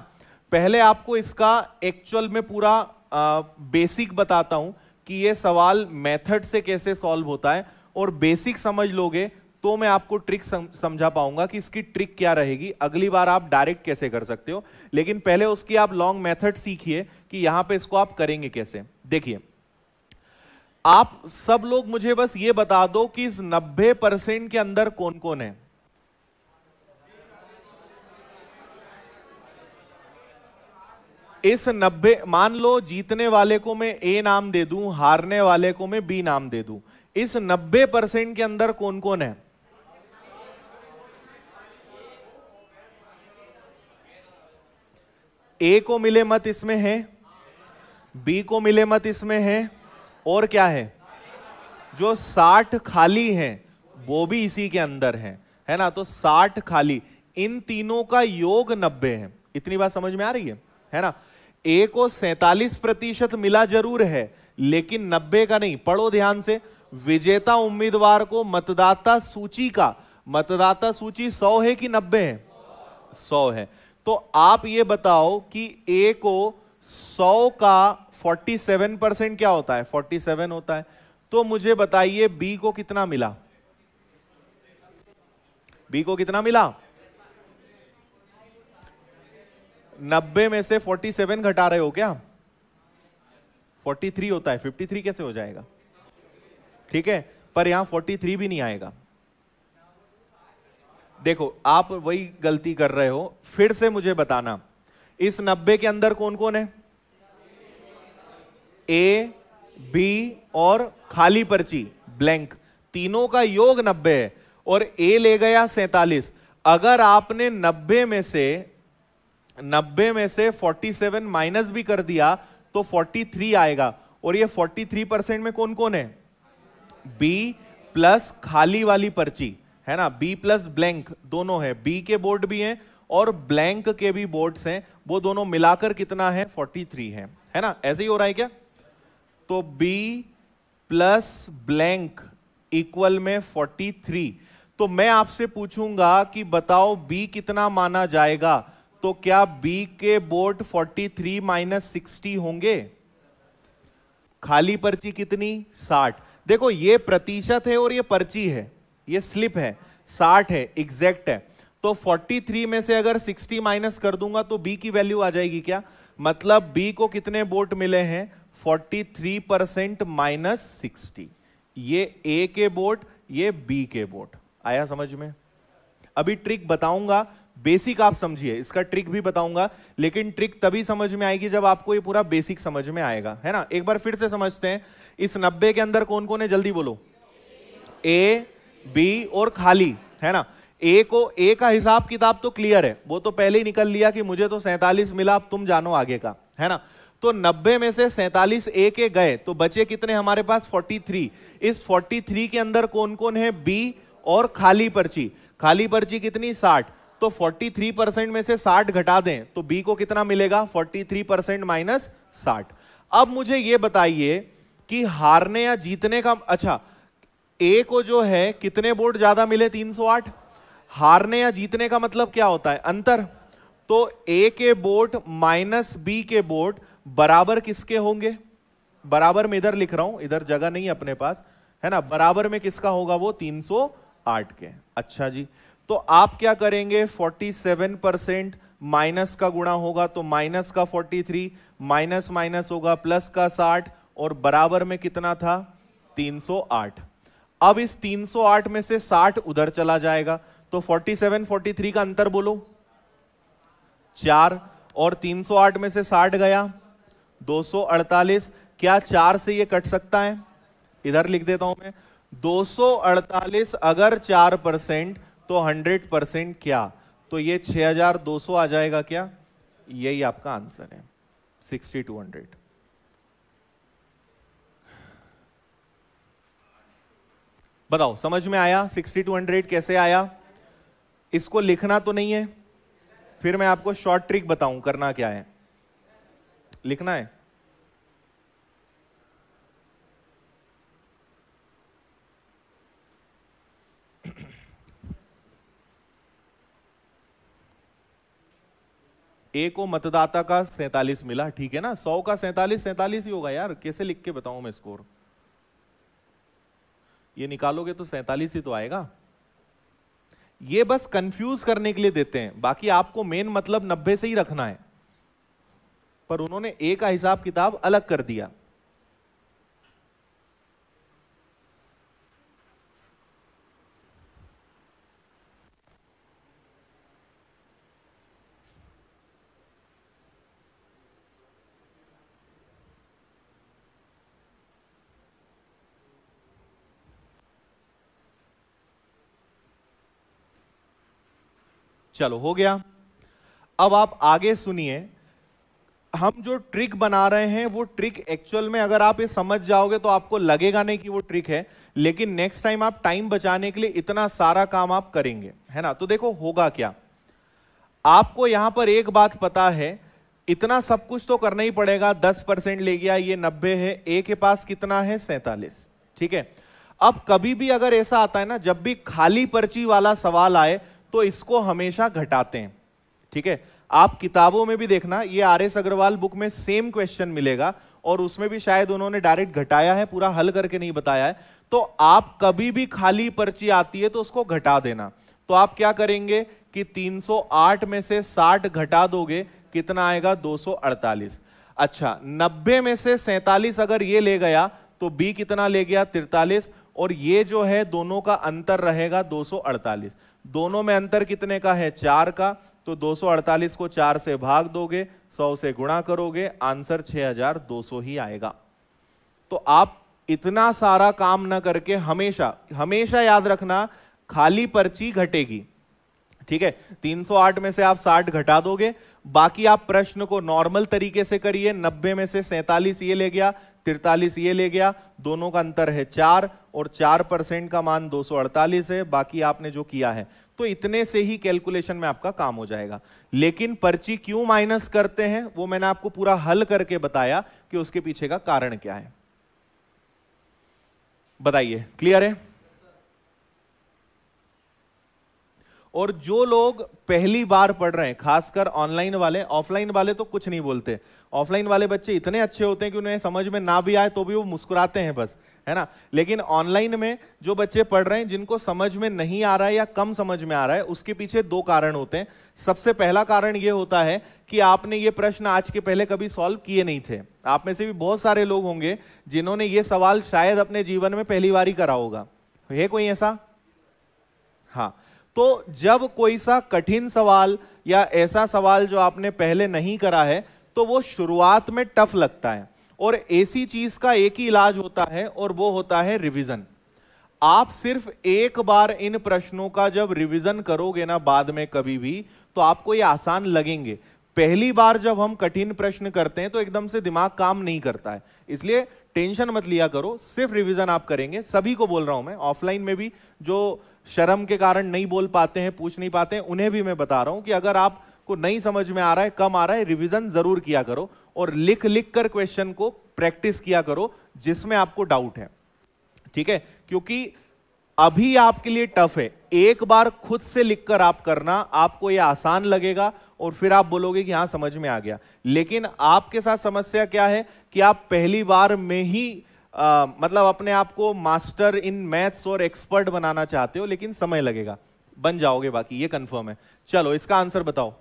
पहले आपको इसका एक्चुअल में पूरा बेसिक बताता हूं कि ये सवाल मेथड से कैसे सॉल्व होता है, और बेसिक समझ लोगे तो मैं आपको ट्रिक समझा पाऊंगा कि इसकी ट्रिक क्या रहेगी, अगली बार आप डायरेक्ट कैसे कर सकते हो। लेकिन पहले उसकी आप लॉन्ग मेथड सीखिए कि यहां पे इसको आप करेंगे कैसे। देखिए, आप सब लोग मुझे बस ये बता दो कि इस 90% के अंदर कौन कौन है। इस 90, मान लो जीतने वाले को मैं ए नाम दे दूं, हारने वाले को मैं बी नाम दे दूं, इस 90% के अंदर कौन कौन है? ए को मिले मत इसमें है, बी को मिले मत इसमें है, और क्या है, जो 60 खाली हैं वो भी इसी के अंदर है ना। तो 60 खाली, इन तीनों का योग 90 है। इतनी बात समझ में आ रही है ना। ए को 47% मिला जरूर है, लेकिन 90 का नहीं। पढ़ो ध्यान से, विजेता उम्मीदवार को मतदाता सूची का, मतदाता सूची 100 है कि 90 है, 100 है। तो आप ये बताओ कि ए को 100 का 47% क्या होता है, 47 होता है। तो मुझे बताइए बी को कितना मिला, बी को कितना मिला, 90 में से 47 घटा रहे हो क्या, 43 होता है, 53 कैसे हो जाएगा, ठीक है। पर यहां 43 भी नहीं आएगा। देखो आप वही गलती कर रहे हो, फिर से मुझे बताना, इस 90 के अंदर कौन कौन है, ए, बी और खाली पर्ची ब्लैंक, तीनों का योग 90 है, और ए ले गया 47। अगर आपने 90 में से 47 माइनस भी कर दिया तो 43 आएगा। और ये 43% में कौन कौन है, बी प्लस खाली वाली पर्ची, है ना, बी प्लस ब्लैंक दोनों है, बी के बोर्ड भी हैं और ब्लैंक के भी बोर्ड्स हैं, वो दोनों मिलाकर कितना है, 43 है ना। ऐसे ही हो रहा है क्या। तो बी प्लस ब्लैंक इक्वल में 43। तो मैं आपसे पूछूंगा कि बताओ बी कितना माना जाएगा, तो क्या बी के बोर्ड 43 माइनस 60 होंगे, खाली पर्ची कितनी, 60। देखो ये प्रतिशत है और ये पर्ची है, ये स्लिप है, 60 है, एग्जैक्ट है। तो 43 में से अगर 60 माइनस कर दूंगा तो बी की वैल्यू आ जाएगी क्या, मतलब बी को कितने वोट मिले हैं, 43% माइनस 60। ये ए के वोट, ये बी के वोट। आया समझ में। अभी ट्रिक बताऊंगा, बेसिक आप समझिए, इसका ट्रिक भी बताऊंगा, लेकिन ट्रिक तभी समझ में आएगी जब आपको ये पूरा बेसिक समझ में आएगा, है ना। एक बार फिर से समझते हैं, इस 90 के अंदर कौन कौन है, जल्दी बोलो, ए, बी और खाली, है ना। ए को, ए का हिसाब किताब तो क्लियर है, वो तो पहले ही निकल लिया कि मुझे तो 47 मिला, अब तुम जानो आगे का, है ना। तो 90 में से 47 ए के गए तो बचे कितने हमारे पास, 43। इस 43 के अंदर कौन कौन है, बी और खाली पर्ची, खाली पर्ची कितनी, 60। तो 43% में से 60 घटा दें तो बी को कितना मिलेगा, 43% माइनस 60। अब मुझे यह बताइए कि हारने या जीतने का, अच्छा ए को जो है कितने वोट ज्यादा मिले, 308। हारने या जीतने का मतलब क्या होता है, अंतर। तो ए के वोट माइनस बी के वोट बराबर किसके होंगे, बराबर में इधर लिख रहा हूं, इधर जगह नहीं अपने पास, है ना, बराबर में किसका होगा, वो 308 के। अच्छा जी, तो आप क्या करेंगे, 47% माइनस का गुणा होगा तो माइनस का 43, माइनस माइनस होगा प्लस का 60, और बराबर में कितना था, 308। अब इस 308 में से 60 उधर चला जाएगा, तो 47 43 का अंतर बोलो, 4, और 308 में से 60 गया, 248। क्या 4 से ये कट सकता है, इधर लिख देता हूं मैं, 248 अगर 4% तो 100% क्या, तो ये 6200 आ जाएगा क्या, यही आपका आंसर है, 6200। बताओ समझ में आया, 6200 कैसे आया। इसको लिखना तो नहीं है, फिर मैं आपको शॉर्ट ट्रिक बताऊं करना क्या है, लिखना है। ए को मतदाता का 47 मिला, ठीक है ना, 100 का 47 47 ही होगा यार, कैसे लिख के बताऊं मैं स्कोर, ये निकालोगे तो 47 ही तो आएगा। ये बस कंफ्यूज करने के लिए देते हैं, बाकी आपको मेन मतलब 90 से ही रखना है, पर उन्होंने ए का हिसाब किताब अलग कर दिया। चलो हो गया। अब आप आगे सुनिए, हम जो ट्रिक बना रहे हैं वो ट्रिक एक्चुअल में अगर आप ये समझ जाओगे तो आपको लगेगा नहीं कि वो ट्रिक है, लेकिन नेक्स्ट टाइम आप टाइम बचाने के लिए इतना सारा काम आप करेंगे, है ना। तो देखो होगा क्या, आपको यहां पर एक बात पता है, इतना सब कुछ तो करना ही पड़ेगा। 10% ले गया, ये 90 है, ए के पास कितना है 47, ठीक है। अब कभी भी अगर ऐसा आता है ना, जब भी खाली पर्ची वाला सवाल आए तो इसको हमेशा घटाते हैं, ठीक है। आप किताबों में भी देखना, ये आर.एस. अग्रवाल बुक में सेम क्वेश्चन मिलेगा और उसमें भी शायद उन्होंने डायरेक्ट घटाया है, पूरा हल करके नहीं बताया है। तो आप कभी भी खाली पर्ची आती है तो उसको घटा देना। तो आप क्या करेंगे कि 308 में से 60 घटा दोगे, कितना आएगा 248। अच्छा, 90 में से 47 अगर ये ले गया तो बी कितना ले गया 43, और ये जो है दोनों का अंतर रहेगा 248। दोनों में अंतर कितने का है 4 का, तो 248 को 4 से भाग दोगे, 100 से गुणा करोगे, आंसर 6200 ही आएगा। तो आप इतना सारा काम ना करके हमेशा हमेशा याद रखना, खाली पर्ची घटेगी, ठीक है। 308 में से आप 60 घटा दोगे, बाकी आप प्रश्न को नॉर्मल तरीके से करिए। 90 में से 47 ये ले गया, 43 ये ले गया, दोनों का अंतर है 4 और 4% का मान 248 है, बाकी आपने जो किया है। तो इतने से ही कैलकुलेशन में आपका काम हो जाएगा। लेकिन पर्ची क्यों माइनस करते हैं वो मैंने आपको पूरा हल करके बताया कि उसके पीछे का कारण क्या है। बताइए, क्लियर है? और जो लोग पहली बार पढ़ रहे हैं, खासकर ऑनलाइन वाले, ऑफलाइन वाले तो कुछ नहीं बोलते। ऑफलाइन वाले बच्चे इतने अच्छे होते हैं कि उन्हें समझ में ना भी आए तो भी वो मुस्कुराते हैं बस, है ना। लेकिन ऑनलाइन में जो बच्चे पढ़ रहे हैं, जिनको समझ में नहीं आ रहा है या कम समझ में आ रहा है, उसके पीछे 2 कारण होते हैं। सबसे पहला कारण ये होता है कि आपने ये प्रश्न आज के पहले कभी सॉल्व किए नहीं थे। आप में से भी बहुत सारे लोग होंगे जिन्होंने ये सवाल शायद अपने जीवन में पहली बार ही करा होगा। है कोई ऐसा? हाँ। तो जब कोई सा कठिन सवाल या ऐसा सवाल जो आपने पहले नहीं करा है, तो वो शुरुआत में टफ लगता है, और ऐसी चीज का एक ही इलाज होता है और वो होता है रिवीजन। आप सिर्फ एक बार इन प्रश्नों का जब रिवीजन करोगे ना बाद में कभी भी, तो आपको ये आसान लगेंगे। पहली बार जब हम कठिन प्रश्न करते हैं तो एकदम से दिमाग काम नहीं करता है, इसलिए टेंशन मत लिया करो, सिर्फ रिवीजन आप करेंगे। सभी को बोल रहा हूं मैं, ऑफलाइन में भी जो शर्म के कारण नहीं बोल पाते हैं, पूछ नहीं पाते हैं, उन्हें भी मैं बता रहा हूं कि अगर आपको नहीं समझ में आ रहा है, कम आ रहा है, रिवीजन जरूर किया करो और लिख लिख कर क्वेश्चन को प्रैक्टिस किया करो जिसमें आपको डाउट है, ठीक है। क्योंकि अभी आपके लिए टफ है, एक बार खुद से लिखकर आप करना, आपको यह आसान लगेगा और फिर आप बोलोगे कि हाँ समझ में आ गया। लेकिन आपके साथ समस्या क्या है कि आप पहली बार में ही मतलब अपने आप को मास्टर इन मैथ्स और एक्सपर्ट बनाना चाहते हो, लेकिन समय लगेगा, बन जाओगे बाकी, ये कंफर्म है। चलो इसका आंसर बताओ।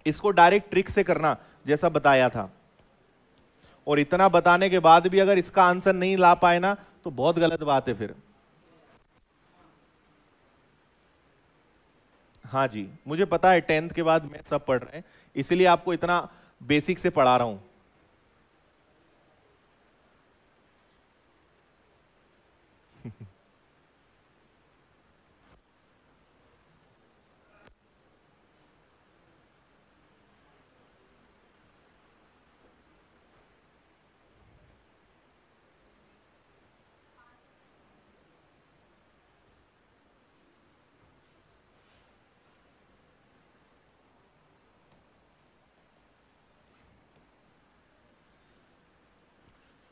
इसको डायरेक्ट ट्रिक से करना जैसा बताया था, और इतना बताने के बाद भी अगर इसका आंसर नहीं ला पाए ना तो बहुत गलत बात है फिर। हाँ जी, मुझे पता है 10th के बाद मैथ सब पढ़ रहे हैं, इसीलिए आपको इतना बेसिक से पढ़ा रहा हूं।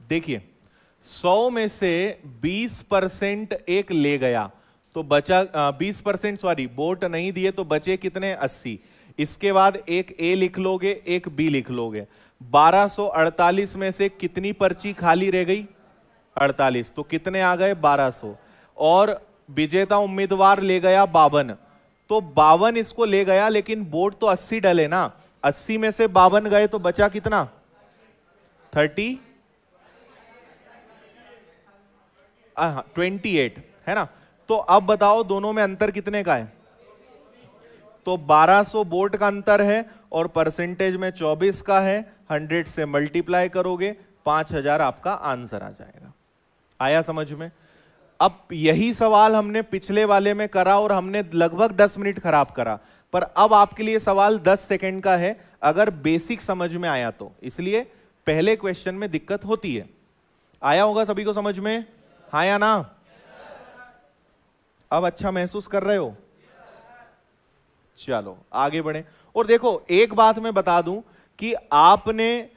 देखिए 100 में से 20% एक ले गया तो बचा 20%, सॉरी बोट नहीं दिए तो बचे कितने 80। इसके बाद एक ए लिख लोगे, एक बी लिख लोगे। 1248 में से कितनी पर्ची खाली रह गई 48, तो कितने आ गए 1200। और विजेता उम्मीदवार ले गया 52, तो 52 इसको ले गया, लेकिन बोट तो 80 डले ना, 80 में से 52 गए तो बचा कितना 30 28, है ना। तो अब बताओ दोनों में अंतर कितने का है, तो 1200 बोट का अंतर है और परसेंटेज में 24 का है, 100 से मल्टीप्लाई करोगे 5000 आपका आंसर आ जाएगा। आया समझ में? अब यही सवाल हमने पिछले वाले में करा और हमने लगभग 10 मिनट खराब करा, पर अब आपके लिए सवाल 10 सेकंड का है अगर बेसिक समझ में आया तो, इसलिए पहले क्वेश्चन में दिक्कत होती है। आया होगा सभी को समझ में, हाँ या ना? अब अच्छा महसूस कर रहे हो? चलो आगे बढ़े। और देखो एक बात मैं बता दूं कि आपने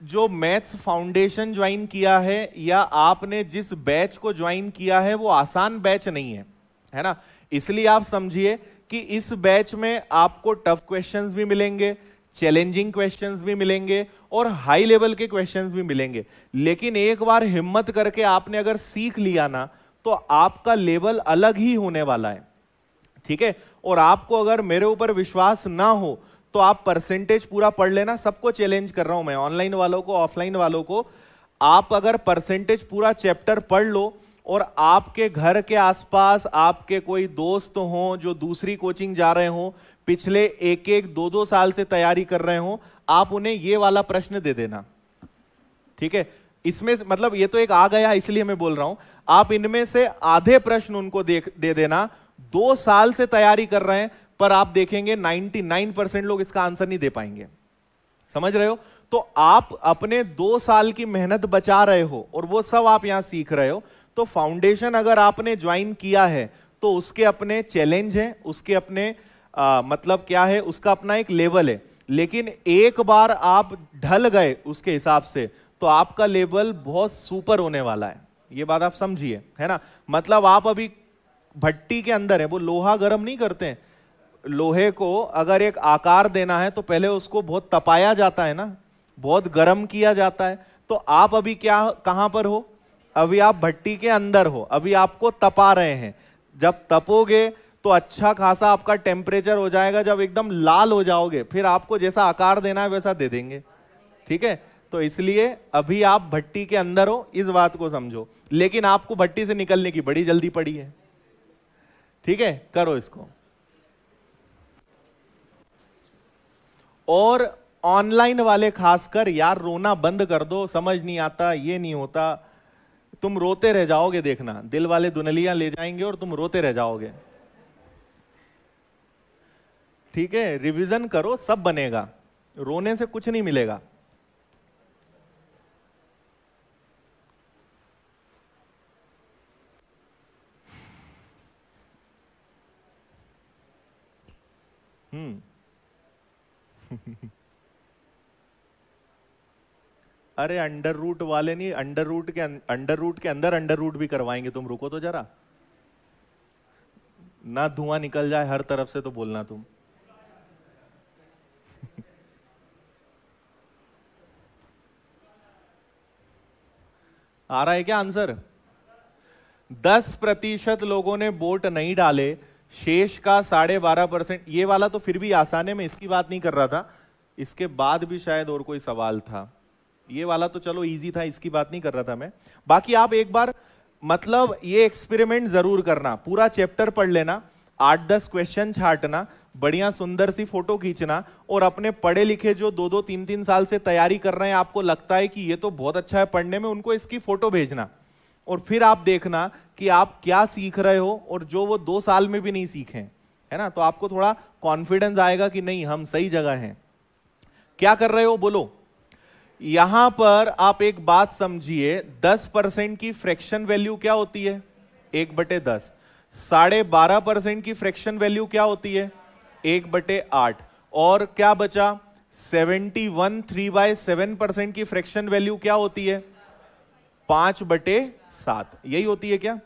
जो मैथ्स फाउंडेशन ज्वाइन किया है या आपने जिस बैच को ज्वाइन किया है वो आसान बैच नहीं है, है ना? इसलिए आप समझिए कि इस बैच में आपको टफ क्वेश्चंस भी मिलेंगे, चैलेंजिंग क्वेश्चंस भी मिलेंगे और हाई लेवल के क्वेश्चंस भी मिलेंगे। लेकिन एक बार हिम्मत करके आपने अगर सीख लिया ना तो आपका लेवल अलग ही होने वाला है, ठीक है? और आपको अगर मेरे ऊपर विश्वास ना हो तो आप परसेंटेज पूरा पढ़ लेना। सबको चैलेंज कर रहा हूं मैं, ऑनलाइन वालों को, ऑफलाइन वालों को। आप अगर परसेंटेज पूरा चैप्टर पढ़ लो और आपके घर के आसपास आपके कोई दोस्त हों जो दूसरी कोचिंग जा रहे हों, पिछले 1-1, 2-2 साल से तैयारी कर रहे हों, आप उन्हें ये वाला प्रश्न दे देना, ठीक है? इसमें मतलब ये तो एक आ गया इसलिए मैं बोल रहा हूं, आप इनमें से आधे प्रश्न उनको दे देना। 2 साल से तैयारी कर रहे हैं पर आप देखेंगे 99% लोग इसका आंसर नहीं दे पाएंगे। समझ रहे हो? तो आप अपने 2 साल की मेहनत बचा रहे हो और वो सब आप यहां सीख रहे हो। तो फाउंडेशन अगर आपने ज्वाइन किया है तो उसके अपने चैलेंज हैं, उसके अपने मतलब क्या है, उसका अपना एक लेवल है। लेकिन एक बार आप ढल गए उसके हिसाब से तो आपका लेवल बहुत सुपर होने वाला है। ये बात आप समझिए, है ना? मतलब आप अभी भट्टी के अंदर है, वो लोहा गर्म नहीं करते हैं, लोहे को अगर एक आकार देना है तो पहले उसको बहुत तपाया जाता है ना, बहुत गर्म किया जाता है। तो आप अभी क्या, कहां पर हो? अभी आप भट्टी के अंदर हो, अभी आपको तपा रहे हैं। जब तपोगे तो अच्छा खासा आपका टेम्परेचर हो जाएगा, जब एकदम लाल हो जाओगे फिर आपको जैसा आकार देना है वैसा दे देंगे, ठीक है? तो इसलिए अभी आप भट्टी के अंदर हो, इस बात को समझो। लेकिन आपको भट्टी से निकलने की बड़ी जल्दी पड़ी है, ठीक है? करो इसको। और ऑनलाइन वाले खासकर यार रोना बंद कर दो, समझ नहीं आता, ये नहीं होता, तुम रोते रह जाओगे, देखना दिल वाले दुल्हनियां ले जाएंगे और तुम रोते रह जाओगे, ठीक है? रिवीजन करो, सब बनेगा, रोने से कुछ नहीं मिलेगा। अरे अंडर रूट वाले नहीं, अंडर रूट के अंदर अंडर रूट भी करवाएंगे, तुम रुको तो जरा, ना धुआं निकल जाए हर तरफ से तो बोलना तुम। आ रहा है क्या आंसर? 10% लोगों ने वोट नहीं डाले, शेष का 12.5%। ये वाला तो फिर भी आसान है, मैं इसकी बात नहीं कर रहा था, इसके बाद भी शायद और कोई सवाल था। ये वाला तो चलो इजी था, इसकी बात नहीं कर रहा था मैं। बाकी आप एक बार मतलब ये एक्सपेरिमेंट जरूर करना, पूरा चैप्टर पढ़ लेना, 8-10 क्वेश्चन छांटना, बढ़िया सुंदर सी फोटो खींचना और अपने पढ़े लिखे जो 2-2, 3-3 साल से तैयारी कर रहे हैं, आपको लगता है कि ये तो बहुत अच्छा है पढ़ने में, उनको इसकी फोटो भेजना और फिर आप देखना कि आप क्या सीख रहे हो और जो वो 2 साल में भी नहीं सीखे, है ना? तो आपको थोड़ा कॉन्फिडेंस आएगा कि नहीं हम सही जगह हैं। क्या कर रहे हो बोलो? यहां पर आप एक बात समझिए, 10% की फ्रैक्शन वैल्यू क्या होती है? 1/10। 12.5% की फ्रैक्शन वैल्यू क्या होती है? 1/8। और क्या बचा? 71 3/7% की फ्रैक्शन वैल्यू क्या होती है? 5/7। यही होती है क्या?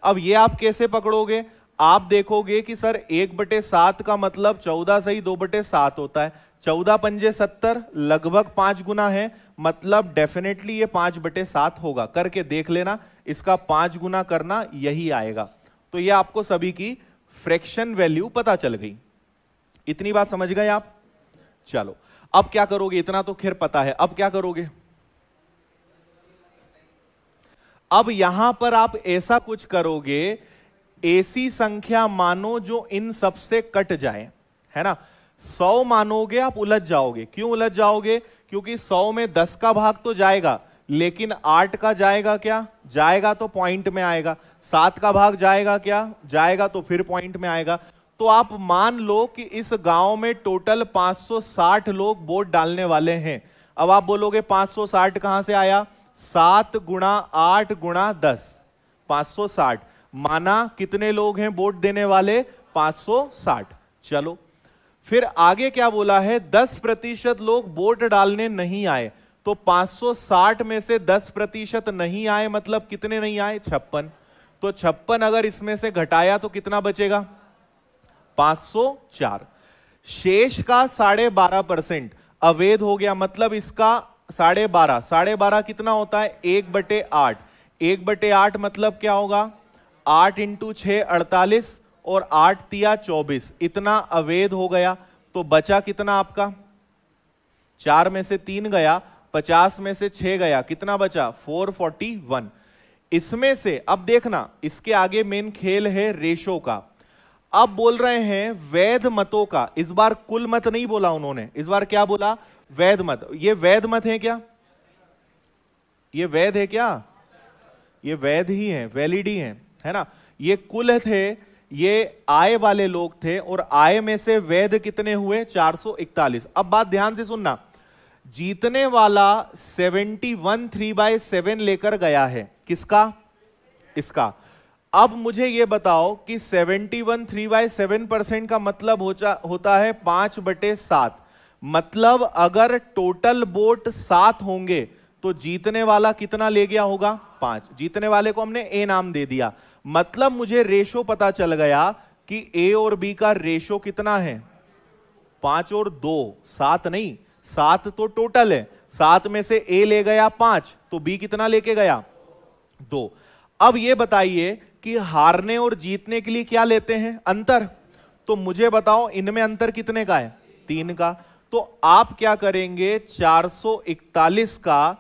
अब ये आप कैसे पकड़ोगे? आप देखोगे कि सर 1/7 का मतलब 14 सही 2/7 होता है, 14 पंजे 70, लगभग 5 गुना है, मतलब डेफिनेटली ये 5/7 होगा। करके देख लेना, इसका 5 गुना करना यही आएगा। तो ये आपको सभी की फ्रैक्शन वैल्यू पता चल गई। इतनी बात समझ गए आप? चलो अब क्या करोगे? इतना तो खैर पता है, अब क्या करोगे? अब यहां पर आप ऐसा कुछ करोगे, ऐसी संख्या मानो जो इन सबसे कट जाए, है ना? 100 मानोगे आप उलझ जाओगे। क्यों उलझ जाओगे? क्योंकि 100 में 10 का भाग तो जाएगा, लेकिन 8 का जाएगा क्या? जाएगा तो पॉइंट में आएगा। 7 का भाग जाएगा क्या? जाएगा तो फिर पॉइंट में आएगा। तो आप मान लो कि इस गांव में टोटल 560 लोग वोट डालने वाले हैं। अब आप बोलोगे 560 कहां से आया? 7 गुणा 8 गुणा 10, 560। माना कितने लोग हैं वोट देने वाले? 560। चलो फिर आगे क्या बोला है? 10% लोग वोट डालने नहीं आए। तो 560 में से 10% नहीं आए, मतलब कितने नहीं आए? 56। तो 56 अगर इसमें से घटाया तो कितना बचेगा? 504। शेष का 12.5% अवैध हो गया, मतलब इसका 12.5। 12.5 कितना होता है? 1/8। 1/8 मतलब क्या होगा? 8 × 6 48 और 8 तिया 24, इतना अवैध हो गया। तो बचा कितना आपका? 4 में से 3 गया, 50 में से 6 गया, कितना बचा? 441। इसमें से अब देखना, इसके आगे मेन खेल है रेशो का। अब बोल रहे हैं वैध मतों का। इस बार कुल मत नहीं बोला उन्होंने, इस बार क्या बोला? वैध मत। ये वैध मत है क्या? ये वैध है क्या? ये वैध ही है, वैलिड ही है ना? ये कुल थे, ये आय वाले लोग थे, और आय में से वैध कितने हुए? 441। अब बात ध्यान से सुनना, जीतने वाला 71 3/7 लेकर गया है। किसका? इसका। अब मुझे यह बताओ कि 71 3/7% का मतलब होता है 5/7। मतलब अगर टोटल वोट 7 होंगे तो जीतने वाला कितना ले गया होगा? 5। जीतने वाले को हमने ए नाम दे दिया। मतलब मुझे रेशो पता चल गया कि ए और बी का रेशो कितना है? 5 और 2, 7 नहीं, 7 तो टोटल है। 7 में से ए ले गया 5, तो बी कितना लेके गया? 2। अब ये बताइए कि हारने और जीतने के लिए क्या लेते हैं? अंतर। तो मुझे बताओ इनमें अंतर कितने का है? 3 का। तो आप क्या करेंगे? 441 का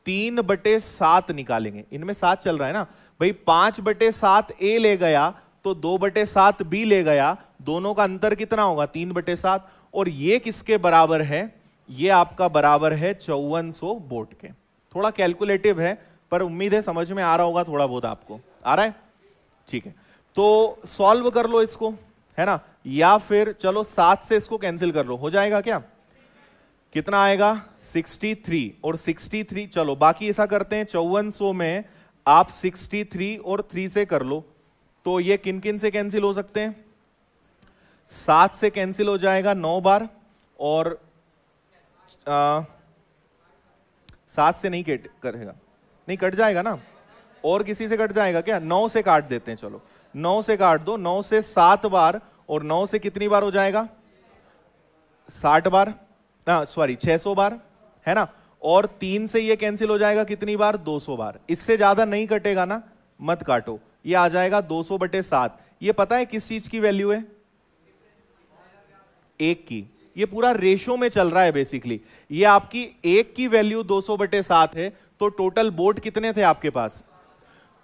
3/7 निकालेंगे। इनमें 7 चल रहा है ना भाई। 5/7 ए ले गया तो 2/7 बी ले गया, दोनों का अंतर कितना होगा? 3/7। और ये किसके बराबर है? ये आपका बराबर है 5400 वोट के। थोड़ा कैलकुलेटिव है, पर उम्मीद है समझ में आ रहा होगा थोड़ा बहुत। आपको आ रहा है? ठीक है, तो सॉल्व कर लो इसको, है ना? या फिर चलो 7 से इसको कैंसिल कर लो, हो जाएगा क्या? कितना आएगा? 63 और 63। चलो बाकी ऐसा करते हैं, 5400 में आप 63 और 3 से कर लो। तो ये किन किन से कैंसिल हो सकते हैं? 7 से कैंसिल हो जाएगा 9 बार, और 7 से नहीं करेगा, नहीं कट जाएगा ना? और किसी से कट जाएगा क्या? 9 से काट देते हैं। चलो 9 से काट दो। 9 से 7 बार, और 9 से कितनी बार हो जाएगा? 60 बार, सॉरी 600 बार, है ना? और 3 से ये कैंसिल हो जाएगा कितनी बार? 200 बार। इससे ज्यादा नहीं कटेगा ना, मत काटो। ये आ जाएगा 200/7। ये पता है किस चीज की वैल्यू है? 1 की। ये पूरा रेशो में चल रहा है बेसिकली। ये आपकी 1 की वैल्यू 200/7 है। तो टोटल वोट कितने थे आपके पास?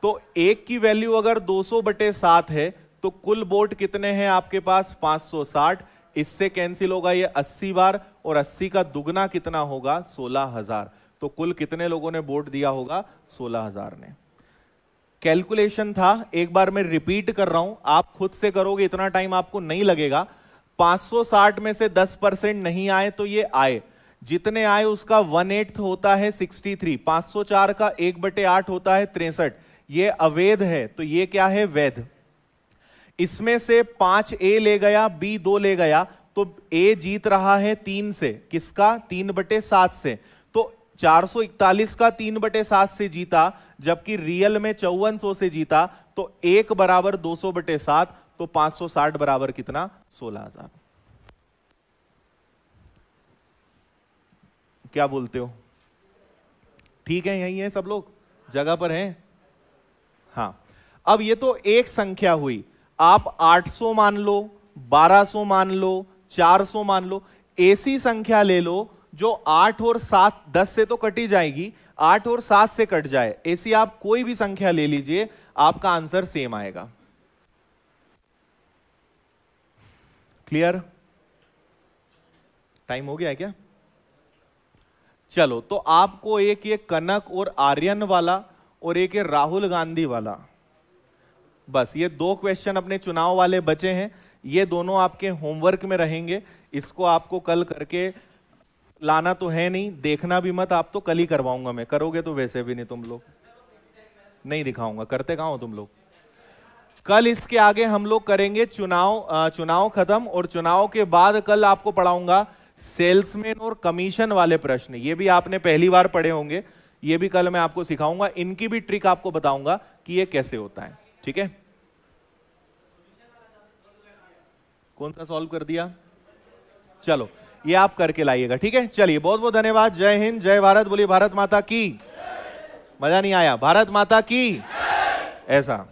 तो 1 की वैल्यू अगर 200/7 है तो कुल वोट कितने हैं आपके पास? 560। इससे कैंसिल होगा ये 80 बार, और 80 का दुगना कितना होगा? 16,000। तो कुल कितने लोगों ने वोट दिया होगा? 16,000 ने। कैलकुलेशन था, एक बार मैं रिपीट कर रहा हूं, आप खुद से करोगे, इतना टाइम आपको नहीं लगेगा। 560 में से 10% नहीं आए तो ये आए, जितने आए उसका 1/8 होता है 63। 504 का 1/8 होता है 63। ये अवैध है, तो ये क्या है? वैध। इसमें से 5 ए ले गया, बी 2 ले गया, तो ए जीत रहा है 3 से। किसका? 3/7 से। तो 441 का 3/7 से जीता, जबकि रियल में 5400 से जीता। तो 1 बराबर 200/7, तो 560 बराबर कितना? 16,000। क्या बोलते हो? ठीक है, यही है सब लोग, जगह पर हैं? हाँ। अब ये तो एक संख्या हुई। आप 800 मान लो, 1200 मान लो, 400 मान लो। ऐसी संख्या ले लो जो 8 और 7, 10 से तो कटी जाएगी, 8 और 7 से कट जाए। ऐसी आप कोई भी संख्या ले लीजिए, आपका आंसर सेम आएगा। क्लियर? टाइम हो गया है क्या? चलो, तो आपको एक ये कनक और आर्यन वाला, और एक ये राहुल गांधी वाला, बस ये 2 क्वेश्चन अपने चुनाव वाले बचे हैं। ये दोनों आपके होमवर्क में रहेंगे, इसको आपको कल करके लाना तो है नहीं, देखना भी मत, आप तो कल ही करवाऊंगा मैं, करोगे तो वैसे भी नहीं, तुम लोग नहीं दिखाऊंगा, करते कहां हो तुम लोग। कल इसके आगे हम लोग करेंगे चुनाव खत्म, और चुनाव के बाद कल आपको पढ़ाऊंगा सेल्समैन और कमीशन वाले प्रश्न। ये भी आपने पहली बार पढ़े होंगे, ये भी कल मैं आपको सिखाऊंगा, इनकी भी ट्रिक आपको बताऊंगा कि ये कैसे होता है। ठीक है, कौन सा सॉल्व कर दिया, चलो ये आप करके लाइएगा। ठीक है, चलिए बहुत बहुत धन्यवाद। जय हिंद, जय भारत, बोलिए भारत माता की। मजा नहीं आया, भारत माता की, ऐसा।